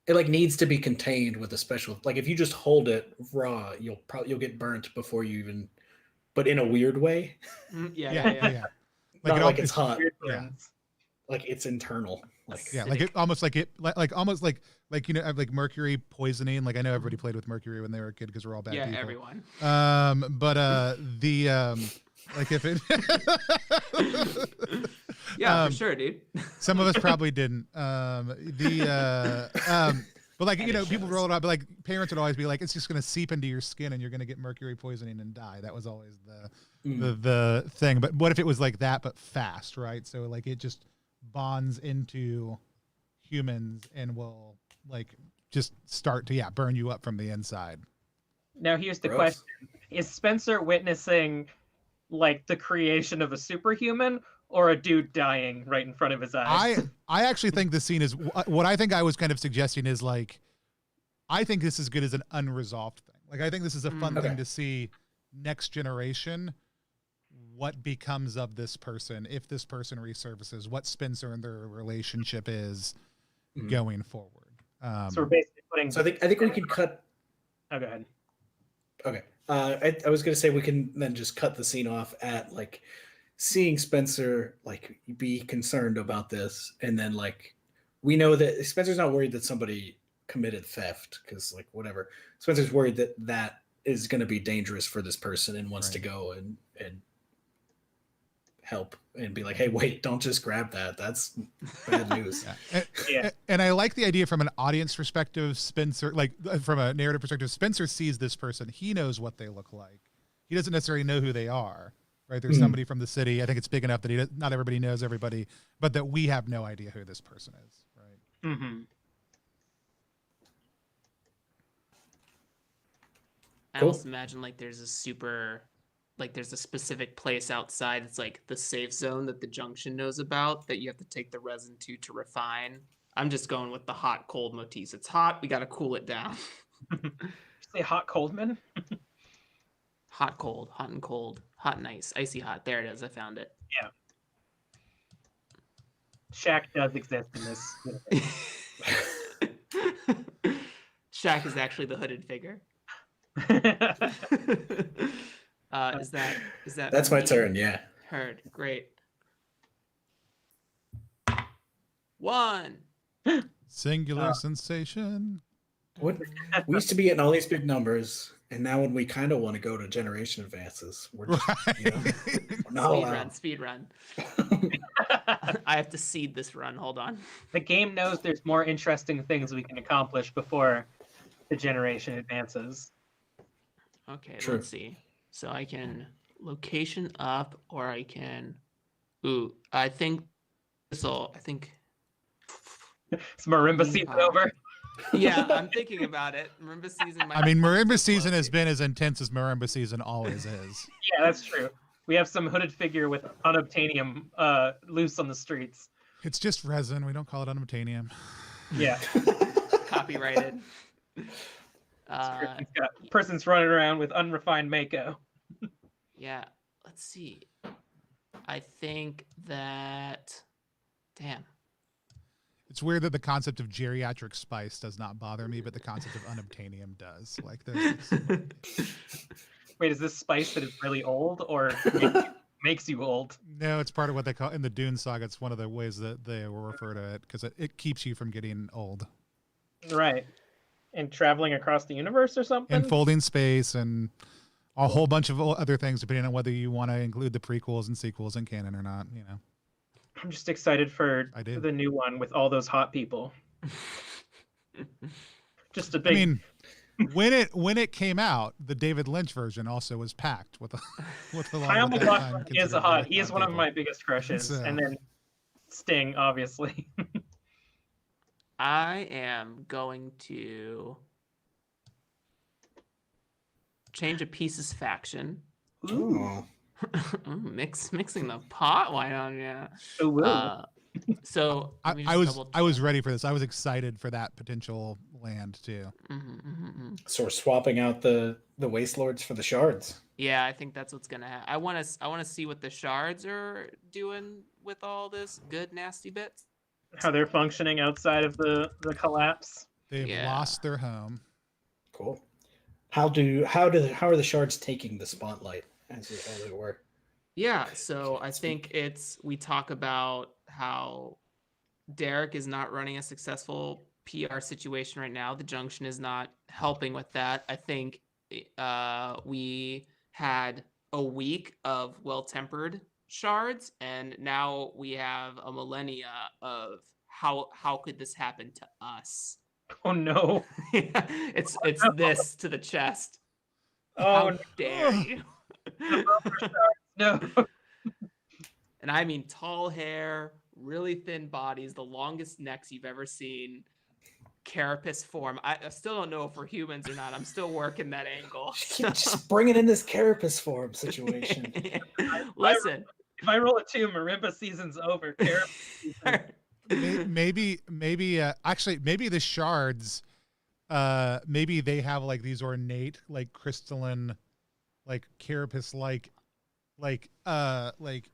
S4: It like needs to be contained with a special, like if you just hold it raw, you'll get burnt before you even, but in a weird way.
S3: Yeah.
S4: Not
S2: it
S4: like it's hot.
S2: Yeah.
S4: Like it's internal. Like
S2: Like it almost like almost like like mercury poisoning. Like I know everybody played with mercury when they were a kid because we're all bad people.
S3: Yeah, everyone.
S2: But like if it
S3: Yeah, for sure, dude.
S2: some of us probably didn't. But like people roll it out, but like parents would always be like, it's just gonna seep into your skin and you're gonna get mercury poisoning and die. That was always the thing. But what if it was like that but fast, right? So like it just bonds into humans and will like just start to burn you up from the inside.
S1: Now here's the
S4: Gross.
S1: question: is Spencer witnessing like the creation of a superhuman or a dude dying right in front of his eyes?
S2: I actually think the scene is what I think I was kind of suggesting is like, I think this is good as an unresolved thing. Like, I think this is a fun thing to see next generation, what becomes of this person, if this person resurfaces, what Spencer and their relationship is going forward.
S1: So we're basically putting.
S4: So I think we can cut.
S1: Oh, go ahead.
S4: Okay. I was gonna say we can then just cut the scene off at like seeing Spencer like be concerned about this, and then like we know that Spencer's not worried that somebody committed theft because like whatever. Spencer's worried that that is going to be dangerous for this person and wants to go and help and be like, hey, wait, don't just grab that. That's bad news.
S2: And I like the idea from an audience perspective. Spencer, like from a narrative perspective, Spencer sees this person. He knows what they look like. He doesn't necessarily know who they are, right? There's somebody from the city. I think it's big enough that not everybody knows everybody, but that we have no idea who this person is, right?
S1: Mm-hmm.
S3: I almost imagine like there's a specific place outside. It's like the safe zone that the junction knows about that you have to take the resin to refine. I'm just going with the hot cold motifs. It's hot. We got to cool it down.
S1: Say hot Coldman.
S3: Hot cold, hot and cold, hot and ice, icy hot. There it is. I found it.
S1: Yeah. Shaq does exist in this.
S3: Shaq is actually the hooded figure. Is that
S4: That's my turn. Yeah.
S3: Heard. Great. 1.
S2: Singular sensation.
S4: What we used to be getting all these big numbers, and now when we kind of want to go to generation advances, we're just, we're not allowed.
S3: Speed run. I have to seed this run. Hold on.
S1: The game knows there's more interesting things we can accomplish before the generation advances.
S3: Okay,
S4: True.
S3: Let's see. So I can location up, or I can. I think it's
S1: marimba season over.
S3: Yeah, I'm thinking about it. Marimba season.
S2: I mean, marimba season has been as intense as marimba season always is.
S1: Yeah, that's true. We have some hooded figure with unobtainium loose on the streets.
S2: It's just resin. We don't call it unobtainium.
S1: Yeah.
S3: Copyrighted.
S1: He's got person's running around with unrefined Mako.
S3: Yeah, let's see. I think that. Damn.
S2: It's weird that the concept of geriatric spice does not bother me, but the concept of unobtainium does. Like,
S1: Wait, is this spice that is really old or makes you old?
S2: No, it's part of what they call in the Dune saga. It's one of the ways that they will refer to it because it keeps you from getting old.
S1: Right. And traveling across the universe or something?
S2: And folding space and a whole bunch of other things, depending on whether you want to include the prequels and sequels in canon or not, you know.
S1: I'm just excited for the new one with all those hot people. Just a big.
S2: I mean, when it came out, the David Lynch version also was packed with a lot.
S1: Kyle MacLachlan is a hot. He is one of my biggest crushes, and then Sting, obviously.
S3: I am going to change a piece's faction.
S4: Ooh.
S3: Mixing the pot. Why don't you? So
S2: I was ready for this. I was excited for that potential land too.
S4: So we're swapping out the Waste Lords for the shards.
S3: Yeah, I think that's what's gonna happen. I want to see what the shards are doing with all this good nasty bits.
S1: How they're functioning outside of the collapse.
S2: They've lost their home.
S4: Cool. How are the shards taking the spotlight, as it were?
S3: Yeah, so I think we talk about how Derek is not running a successful PR situation right now. The Junction is not helping with that. I think we had a week of well-tempered shards, and now we have a millennia of how could this happen to us?
S1: Oh no!
S3: It's this to the chest.
S1: Oh,
S3: how dare you?
S1: No.
S3: And I mean tall hair, really thin bodies, the longest necks you've ever seen. Carapace form. I still don't know if we're humans or not. I'm still working that angle.
S4: Just bringing in this carapace form situation.
S3: Listen.
S1: If I roll a 2, Marimba season's over. Carapace season.
S2: maybe the shards, maybe they have like these ornate, like crystalline, like carapace, like I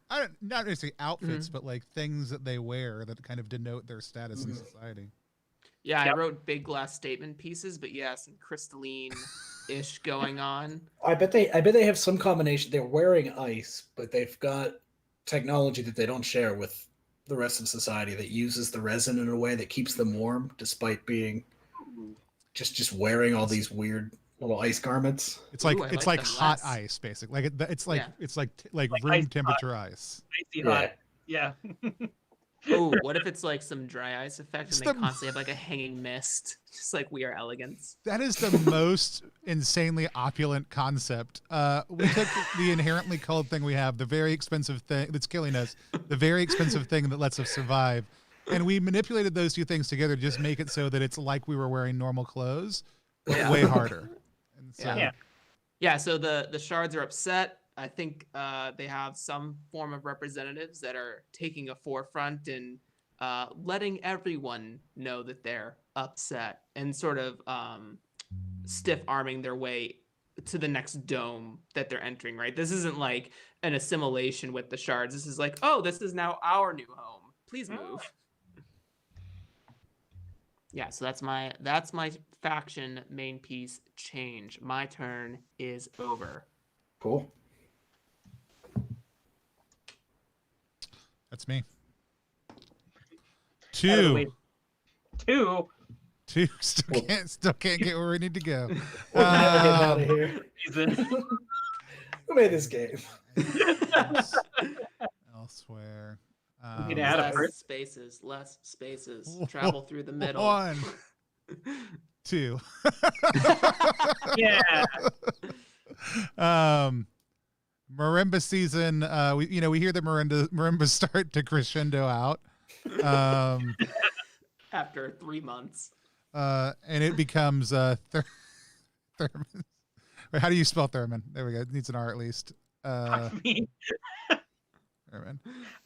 S2: don't, not necessarily outfits, but like things that they wear that kind of denote their status in society.
S3: Yeah, I wrote big glass statement pieces, but yeah, some crystalline-ish going on.
S4: I bet they have some combination. They're wearing ice, but they've got technology that they don't share with the rest of society that uses the resin in a way that keeps them warm, despite being just wearing all these weird little ice garments.
S2: It's like hot ice, basically. It's like room temperature ice.
S1: Icy hot. Yeah.
S3: Oh, what if it's like some dry ice effect and they constantly have like a hanging mist, just like We Are Elegance?
S2: That is the most insanely opulent concept. We took the inherently cold thing we have, the very expensive thing that's killing us, the very expensive thing that lets us survive, and we manipulated those two things together to just make it so that it's like we were wearing normal clothes, but way harder. And so,
S3: yeah. So the shards are upset. I think they have some form of representatives that are taking a forefront and letting everyone know that they're upset and sort of stiff arming their way to the next dome that they're entering, right? This isn't like an assimilation with the shards. This is like, oh, this is now our new home. Please move. Yeah, so that's my faction main piece change. My turn is over.
S4: Cool.
S2: That's me. Two. Still can't get where we need to go.
S4: We're never getting out of here. Who made this game?
S2: Elsewhere.
S3: Less spaces. Travel through the middle.
S2: 1, 2.
S1: Yeah.
S2: Marimba season. We hear the marimba start to crescendo out.
S3: After 3 months.
S2: And it becomes Thurman. Wait, how do you spell Thurman? There we go. It needs an R at least.
S1: Thurman.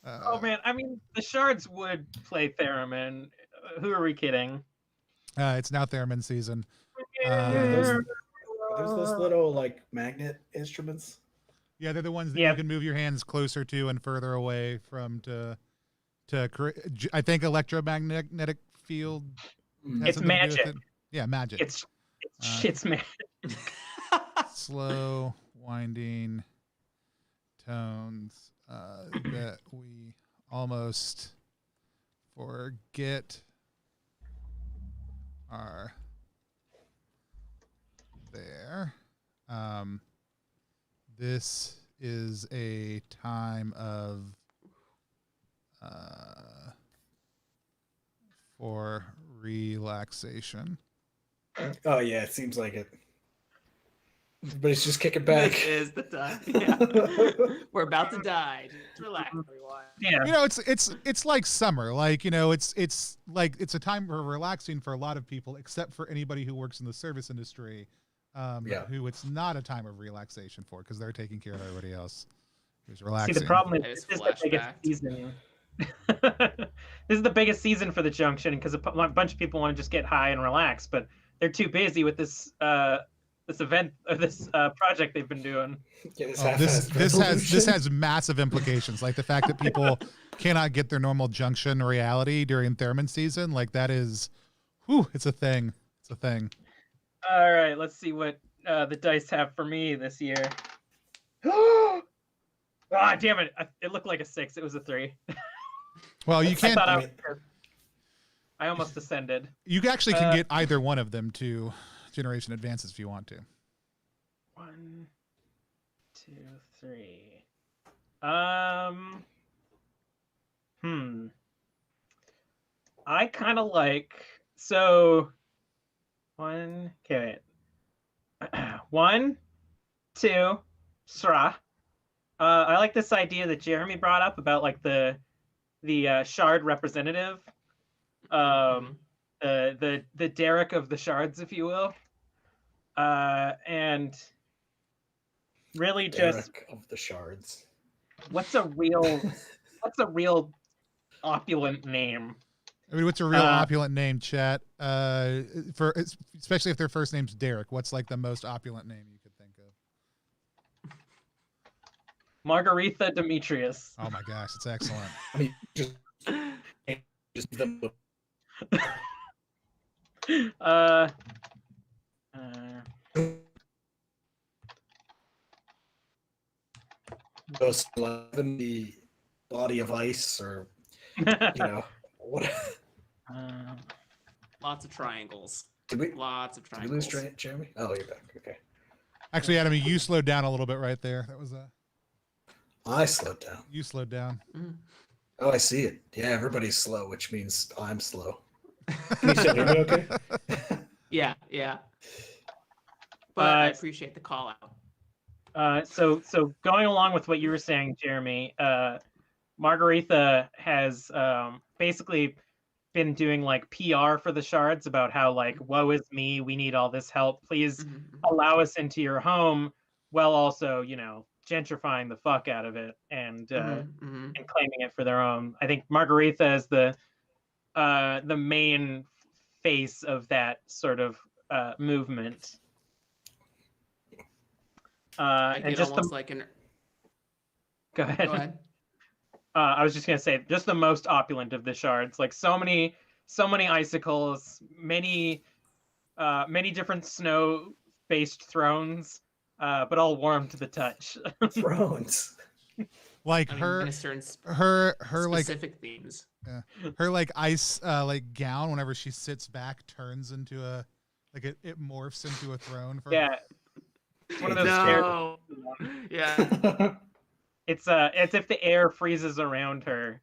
S1: Oh man, I mean the shards would play Theremin. Who are we kidding?
S2: It's now Thurman season.
S4: Are those little like magnet instruments?
S2: Yeah, they're the ones that
S1: Yeah.
S2: you can move your hands closer to and further away from to create. I think electromagnetic field. has
S1: It's
S2: something to do with
S1: magic.
S2: it. Yeah, magic.
S1: It's magic.
S2: Slow winding tones that we almost forget are there. This is a time of for relaxation.
S4: Oh yeah, it seems like it. But it's just kicking back.
S3: This is the time. Yeah. We're about to die. Just relax, everyone.
S1: Yeah.
S2: You know, it's like summer. Like, you know, it's a time for relaxing for a lot of people, except for anybody who works in the service industry, who it's not a time of relaxation for because they're taking care of everybody else who's relaxing.
S1: See, the problem
S3: I
S1: is
S3: just
S1: this is the biggest
S3: flashbacked.
S1: season. This is the biggest season for the Junction because a bunch of people want to just get high and relax, but they're too busy with this this event or this project they've been doing.
S4: Yeah,
S2: This has massive implications, like the fact that people cannot get their normal Junction reality during Thurman season. Like that is, it's a thing. It's a thing.
S1: All right, let's see what the dice have for me this year. Ah, damn it! It looked like a 6. It was a 3.
S2: Well, you can't.
S1: I almost ascended.
S2: You actually can get either one of them to generation advances if you want to.
S1: 1, 2, 3. I kind of like so. 1. Okay. 1, 2. Sra. I like this idea that Jeremy brought up about like the shard representative. The Derek of the shards, if you will. And really just
S4: Derek of the shards.
S1: what's a real opulent name?
S2: I mean, what's a real opulent name, chat? Especially if their first name's Derek. What's like the most opulent name you could think of?
S1: Margaretha Demetrius.
S2: Oh my gosh, it's excellent.
S4: I mean, just them. Those 11, the body of ice, or what?
S3: Lots of triangles.
S4: Did we
S3: Lots of
S4: Did we lose
S3: triangles.
S4: Jeremy? Oh, you're back. Okay.
S2: Actually, Adam, you slowed down a little bit right there. That was
S4: I slowed down.
S2: you slowed down.
S4: Oh, I see it. Yeah, everybody's slow, which means I'm slow. Can you still hear me okay?
S3: Yeah. But I appreciate the call out.
S1: So going along with what you were saying, Jeremy, Margaretha has basically been doing like PR for the shards about how like, woe is me, we need all this help. Please allow us into your home, while also, gentrifying the fuck out of it and claiming it for their own. I think Margaretha is the main face of that sort of movement. And just
S3: like an.
S1: Go ahead.
S3: Go ahead.
S1: I was just gonna say, just the most opulent of the shards. Like so many icicles, many different snow-based thrones, but all warm to the touch.
S4: Thrones.
S2: Like
S3: In a certain
S2: her like
S3: specific themes.
S2: Yeah. Her like ice like gown whenever she sits back turns into a like it morphs into a throne for
S1: Yeah. It's one of those chairs.
S3: No. Yeah.
S1: It's as if the air freezes around her,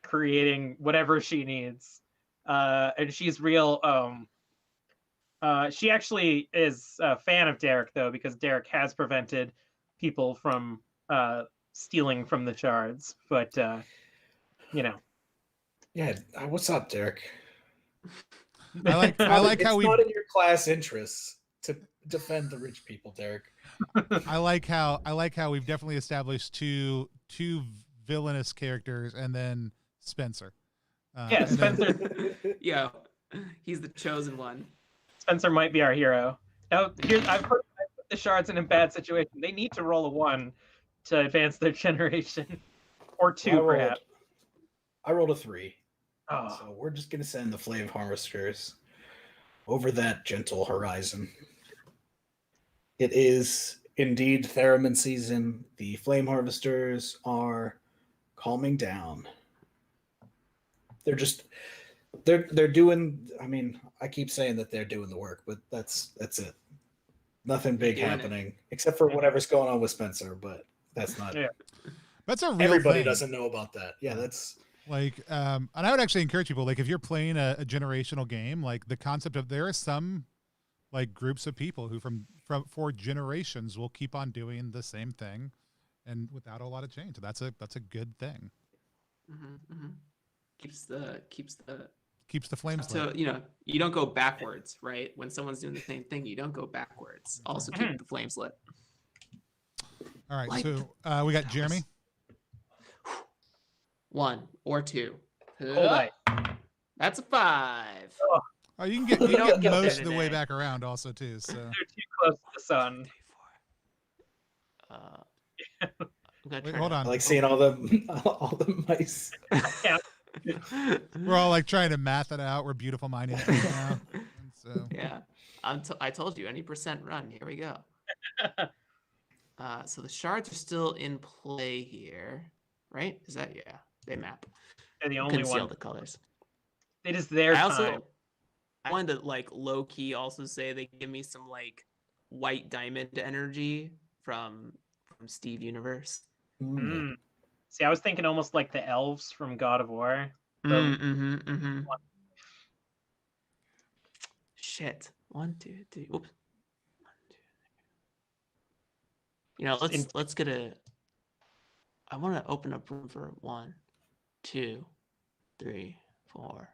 S1: creating whatever she needs. And she's real she actually is a fan of Derek though, because Derek has prevented people from stealing from the shards. But
S4: Yeah, what's up, Derek?
S2: I like how
S4: it's not in your class interests to defend the rich people, Derek.
S2: I like how we've definitely established two villainous characters and then Spencer.
S1: Yeah,
S2: and then-
S1: Spencer.
S3: Yeah. He's the chosen one.
S1: Spencer might be our hero. Now, I've put the shards in a bad situation. They need to roll a 1 to advance their generation, or 2 perhaps.
S4: I rolled a 3.
S1: Oh,
S4: So we're just gonna send the flame harvesters over that gentle horizon. It is indeed theremin season. The flame harvesters are calming down. They're doing. I mean, I keep saying that they're doing the work, but that's it. Nothing big
S3: Doing it.
S4: happening except for whatever's going on with Spencer, but that's not.
S1: Yeah.
S2: That's a real
S4: Everybody
S2: thing.
S4: doesn't know about that. Yeah, that's
S2: Like, and I would actually encourage people, like, if you're playing a generational game, like the concept of there are some like groups of people who for generations will keep on doing the same thing and without a lot of change. That's a good thing.
S3: Keeps the
S2: Keeps the flames
S3: so
S2: lit.
S3: you don't go backwards, right? When someone's doing the same thing, you don't go backwards. Also keep the flames lit.
S2: All right,
S3: Like
S2: so we got Jeremy.
S3: 1 or 2.
S1: cold ice.
S3: That's a 5.
S2: Oh, you can
S3: don't
S2: get
S3: get
S2: most
S3: there
S2: of the way
S3: today.
S2: back around also too. So
S1: They're too close to the sun.
S3: I'm gonna
S2: wait,
S3: turn
S2: hold
S3: it
S2: on.
S4: I like seeing all the mice.
S2: We're all like trying to math it out. We're beautiful minded right now. And so
S3: Yeah, I told you any percent run. Here we go. So the shards are still in play here, right? Is that they map.
S1: They're the
S3: You
S1: only
S3: conceal
S1: one.
S3: the colors.
S1: It is their time.
S3: I wanted to like low key also say they give me some like white diamond energy from Steve Universe.
S1: Mm. See, I was thinking almost like the elves from God of War.
S3: Shit. 1, 2, 3. Oops. 1, 2, 3. Let's get a. I want to open up room for 1, 2, 3, 4,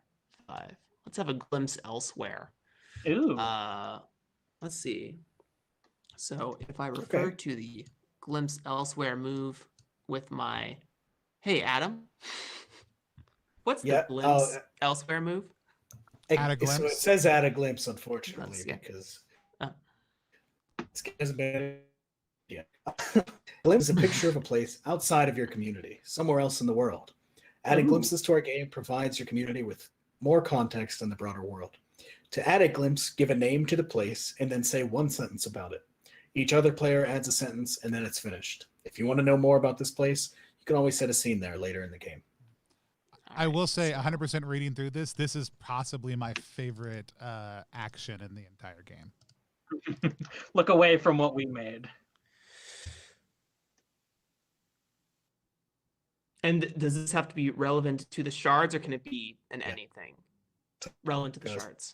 S3: 5. Let's have a glimpse elsewhere.
S1: Ooh.
S3: Let's see. So if I refer to the glimpse elsewhere move with my, hey Adam, what's the glimpse elsewhere move?
S2: Add a glimpse.
S4: So it says add a glimpse, unfortunately, because this game hasn't been yet. Glimpse is a picture of a place outside of your community, somewhere else in the world. Adding glimpses to our game provides your community with more context in the broader world. To add a glimpse, give a name to the place and then say 1 sentence about it. Each other player adds a sentence and then it's finished. If you want to know more about this place, you can always set a scene there later in the game.
S2: I will say 100% reading through this is possibly my favorite action in the entire game.
S1: Look away from what we made.
S3: And does this have to be relevant to the shards, or can it be anything relevant to the shards?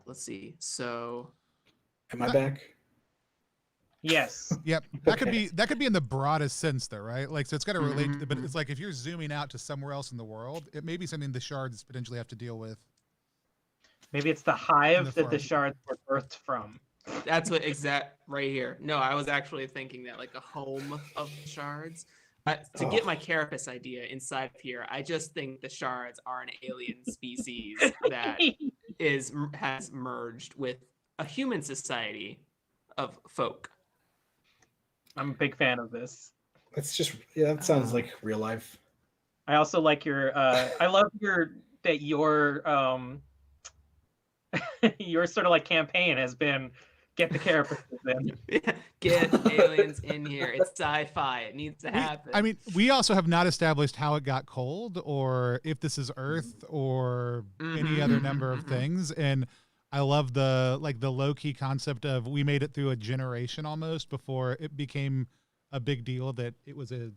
S3: Let's see. So,
S4: am I back?
S1: Yes.
S2: Yep. That could be in the broadest sense though, right? Like, so it's got to relate to but it's like if you're zooming out to somewhere else in the world, it may be something the shards potentially have to deal with.
S1: Maybe it's the hive that the shards were birthed from.
S3: That's what right here. No, I was actually thinking that like a home of the shards. To get my carapace idea inside of here, I just think the shards are an alien species that has merged with a human society of folk.
S1: I'm a big fan of this.
S4: That's just that sounds like real life.
S1: I also like your I love your sort of like campaign has been get the carapaces in.
S3: Get aliens in here. It's sci-fi. It needs to happen.
S2: We also have not established how it got cold or if this is Earth or any other number of things. And I love the low-key concept of we made it through a generation almost before it became a big deal that it was a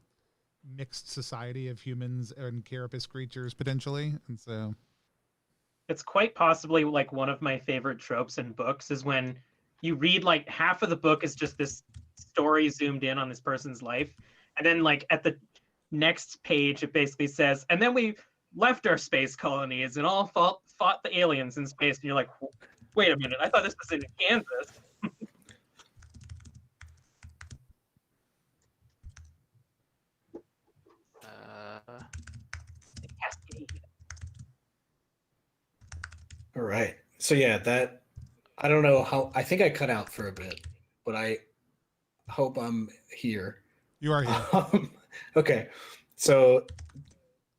S2: mixed society of humans and carapace creatures potentially. And so
S1: it's quite possibly like one of my favorite tropes in books is when you read like half of the book is just this story zoomed in on this person's life. And then like at the next page, it basically says, and then we left our space colonies and all fought the aliens in space. And you're like, wait a minute, I thought this was in Kansas.
S4: All right. So yeah, that I don't know how. I think I cut out for a bit, but I hope I'm here.
S2: You are here.
S4: Okay. So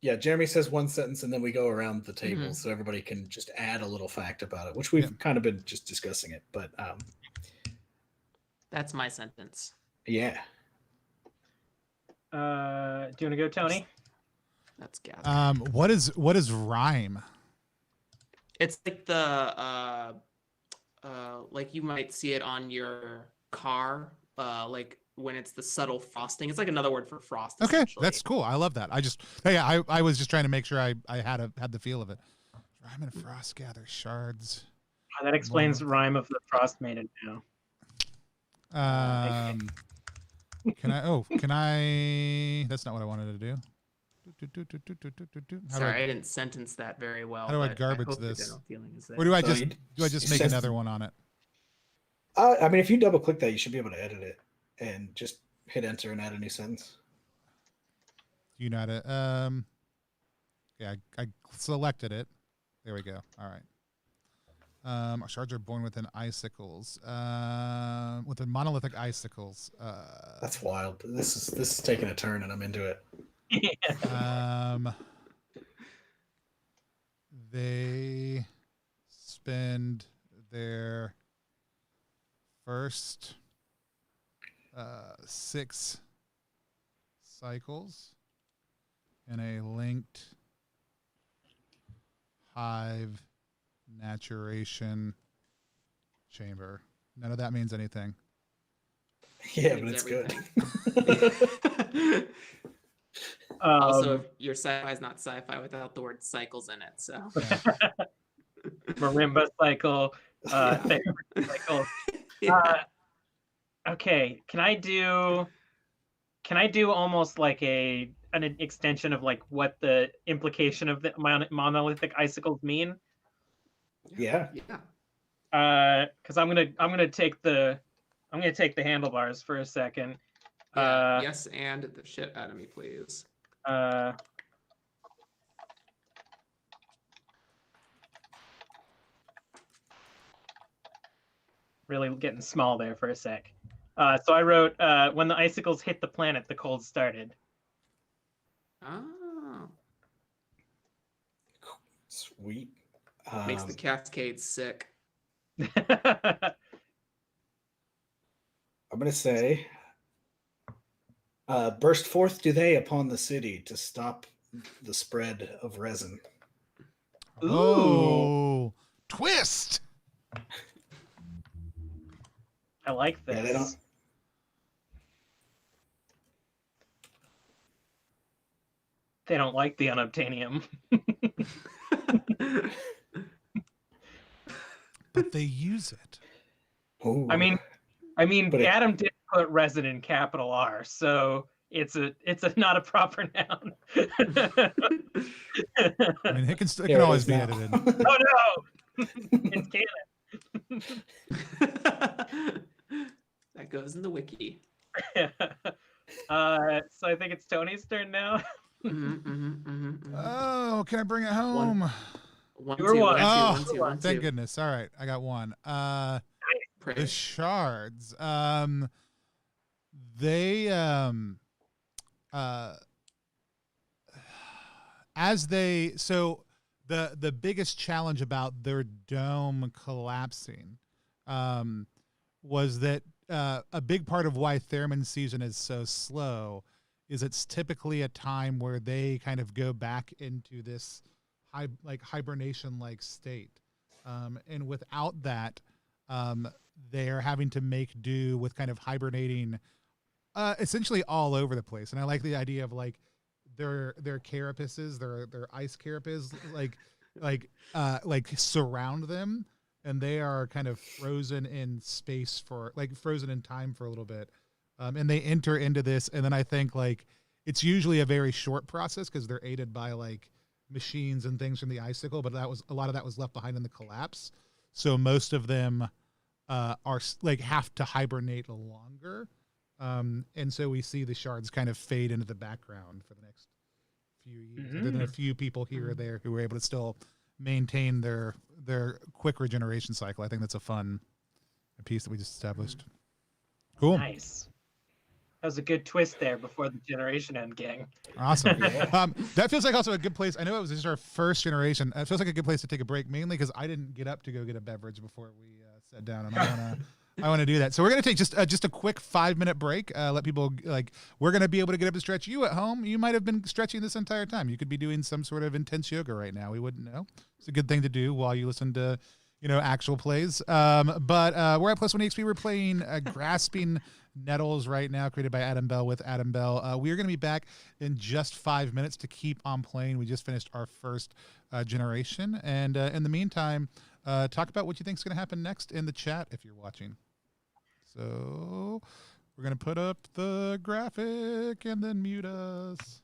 S4: yeah, Jeremy says one sentence, and then we go around the table
S3: Mhm.
S4: so everybody can just add a little fact about it, which we've kind of been just discussing it. But
S3: That's my sentence.
S4: yeah.
S1: Do you want to go, Tony?
S3: That's gas.
S2: What is rhyme?
S3: It's like the like you might see it on your car, like when it's the subtle frosting. It's like another word for frost.
S2: Okay,
S3: essentially.
S2: that's cool. I love that. I was just trying to make sure I had the feel of it. Rhyme and frost gather shards.
S1: Oh, that explains rhyme of the frost maiden now.
S2: Can I? That's not what I wanted to do.
S3: Sorry, I didn't sentence that very well.
S2: How do I
S3: but
S2: garbage
S3: hope the
S2: this?
S3: general feeling is there.
S2: Or do I
S4: So
S2: just
S4: you-
S2: do I just
S4: you
S2: make
S4: sent-
S2: another one on it?
S4: I mean, if you double click that, you should be able to edit it and just hit enter and add a new sentence.
S2: You know how to yeah, I selected it. There we go. All right. Our shards are born within icicles. Within monolithic icicles.
S4: That's wild. This is taking a turn, and I'm into it.
S2: They spend their first 6 cycles in a linked hive maturation chamber. None of that means anything.
S4: Yeah, but
S3: Means
S4: it's good.
S3: everything. Also,
S1: Um,
S3: your sci-fi is not sci-fi without the word cycles in it. So
S1: marimba cycle, therapy cycle.
S3: yeah.
S1: Okay, can I do almost like an extension of like what the implication of the monolithic icicles mean?
S4: Yeah.
S1: Because I'm gonna take the handlebars for a second.
S3: Yes, and the shit out of me, please.
S1: Really getting small there for a sec. So I wrote, when the icicles hit the planet, the cold started.
S3: Oh,
S4: Sweet.
S3: makes the cascades sick.
S4: I'm gonna say, burst forth do they upon the city to stop the spread of resin.
S2: Oh, twist!
S1: I like this.
S4: Yeah, they don't.
S1: They don't like the unobtainium.
S2: But they use it.
S4: Ooh.
S1: I mean,
S4: But it-
S1: Adam did put resin in capital R, so it's not a proper noun.
S2: I mean, it can
S4: There it
S2: always
S4: is
S2: be
S4: now.
S2: edited.
S1: Oh no, it's canon.
S3: That goes in the wiki.
S1: So I think it's Tony's turn now.
S2: Oh, can I bring it home?
S3: One,
S1: You were
S3: two,
S1: one.
S3: one, two,
S2: Oh,
S3: one, two, one,
S2: thank
S3: two.
S2: goodness. All right, I got one. The
S3: Praise.
S2: shards. They as they so the biggest challenge about their dome collapsing was that a big part of why Theremin season is so slow is it's typically a time where they kind of go back into this hibernation like state, and without that, they're having to make do with kind of hibernating essentially all over the place. And I like the idea of like their carapaces, their ice carapaces, like surround them, and they are kind of frozen in space frozen in time for a little bit. And they enter into this, and then I think like it's usually a very short process because they're aided by like machines and things from the icicle, but a lot of that was left behind in the collapse. So most of them are like have to hibernate longer. And so we see the shards kind of fade into the background for the next few years. Other than a few people here or there who were able to still maintain their quick regeneration cycle. I think that's a fun piece that we just established. Cool.
S1: Nice. That was a good twist there before the generation end, gang.
S2: Awesome.
S4: Yeah.
S2: That feels like also a good place. I know it was just our first generation. It feels like a good place to take a break, mainly because I didn't get up to go get a beverage before we sat down, and I want to do that. So we're gonna take just a quick 5-minute break. Let people we're gonna be able to get up and stretch. You at home, you might have been stretching this entire time. You could be doing some sort of intense yoga right now. We wouldn't know. It's a good thing to do while you listen to actual plays. But we're at Plus One EXP. We're playing Grasping Nettles right now, created by Adam Bell with Adam Bell. We are going to be back in just 5 minutes to keep on playing. We just finished our first generation. And in the meantime, talk about what you think is going to happen next in the chat if you're watching. So we're going to put up the graphic and then mute us.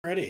S4: Ready.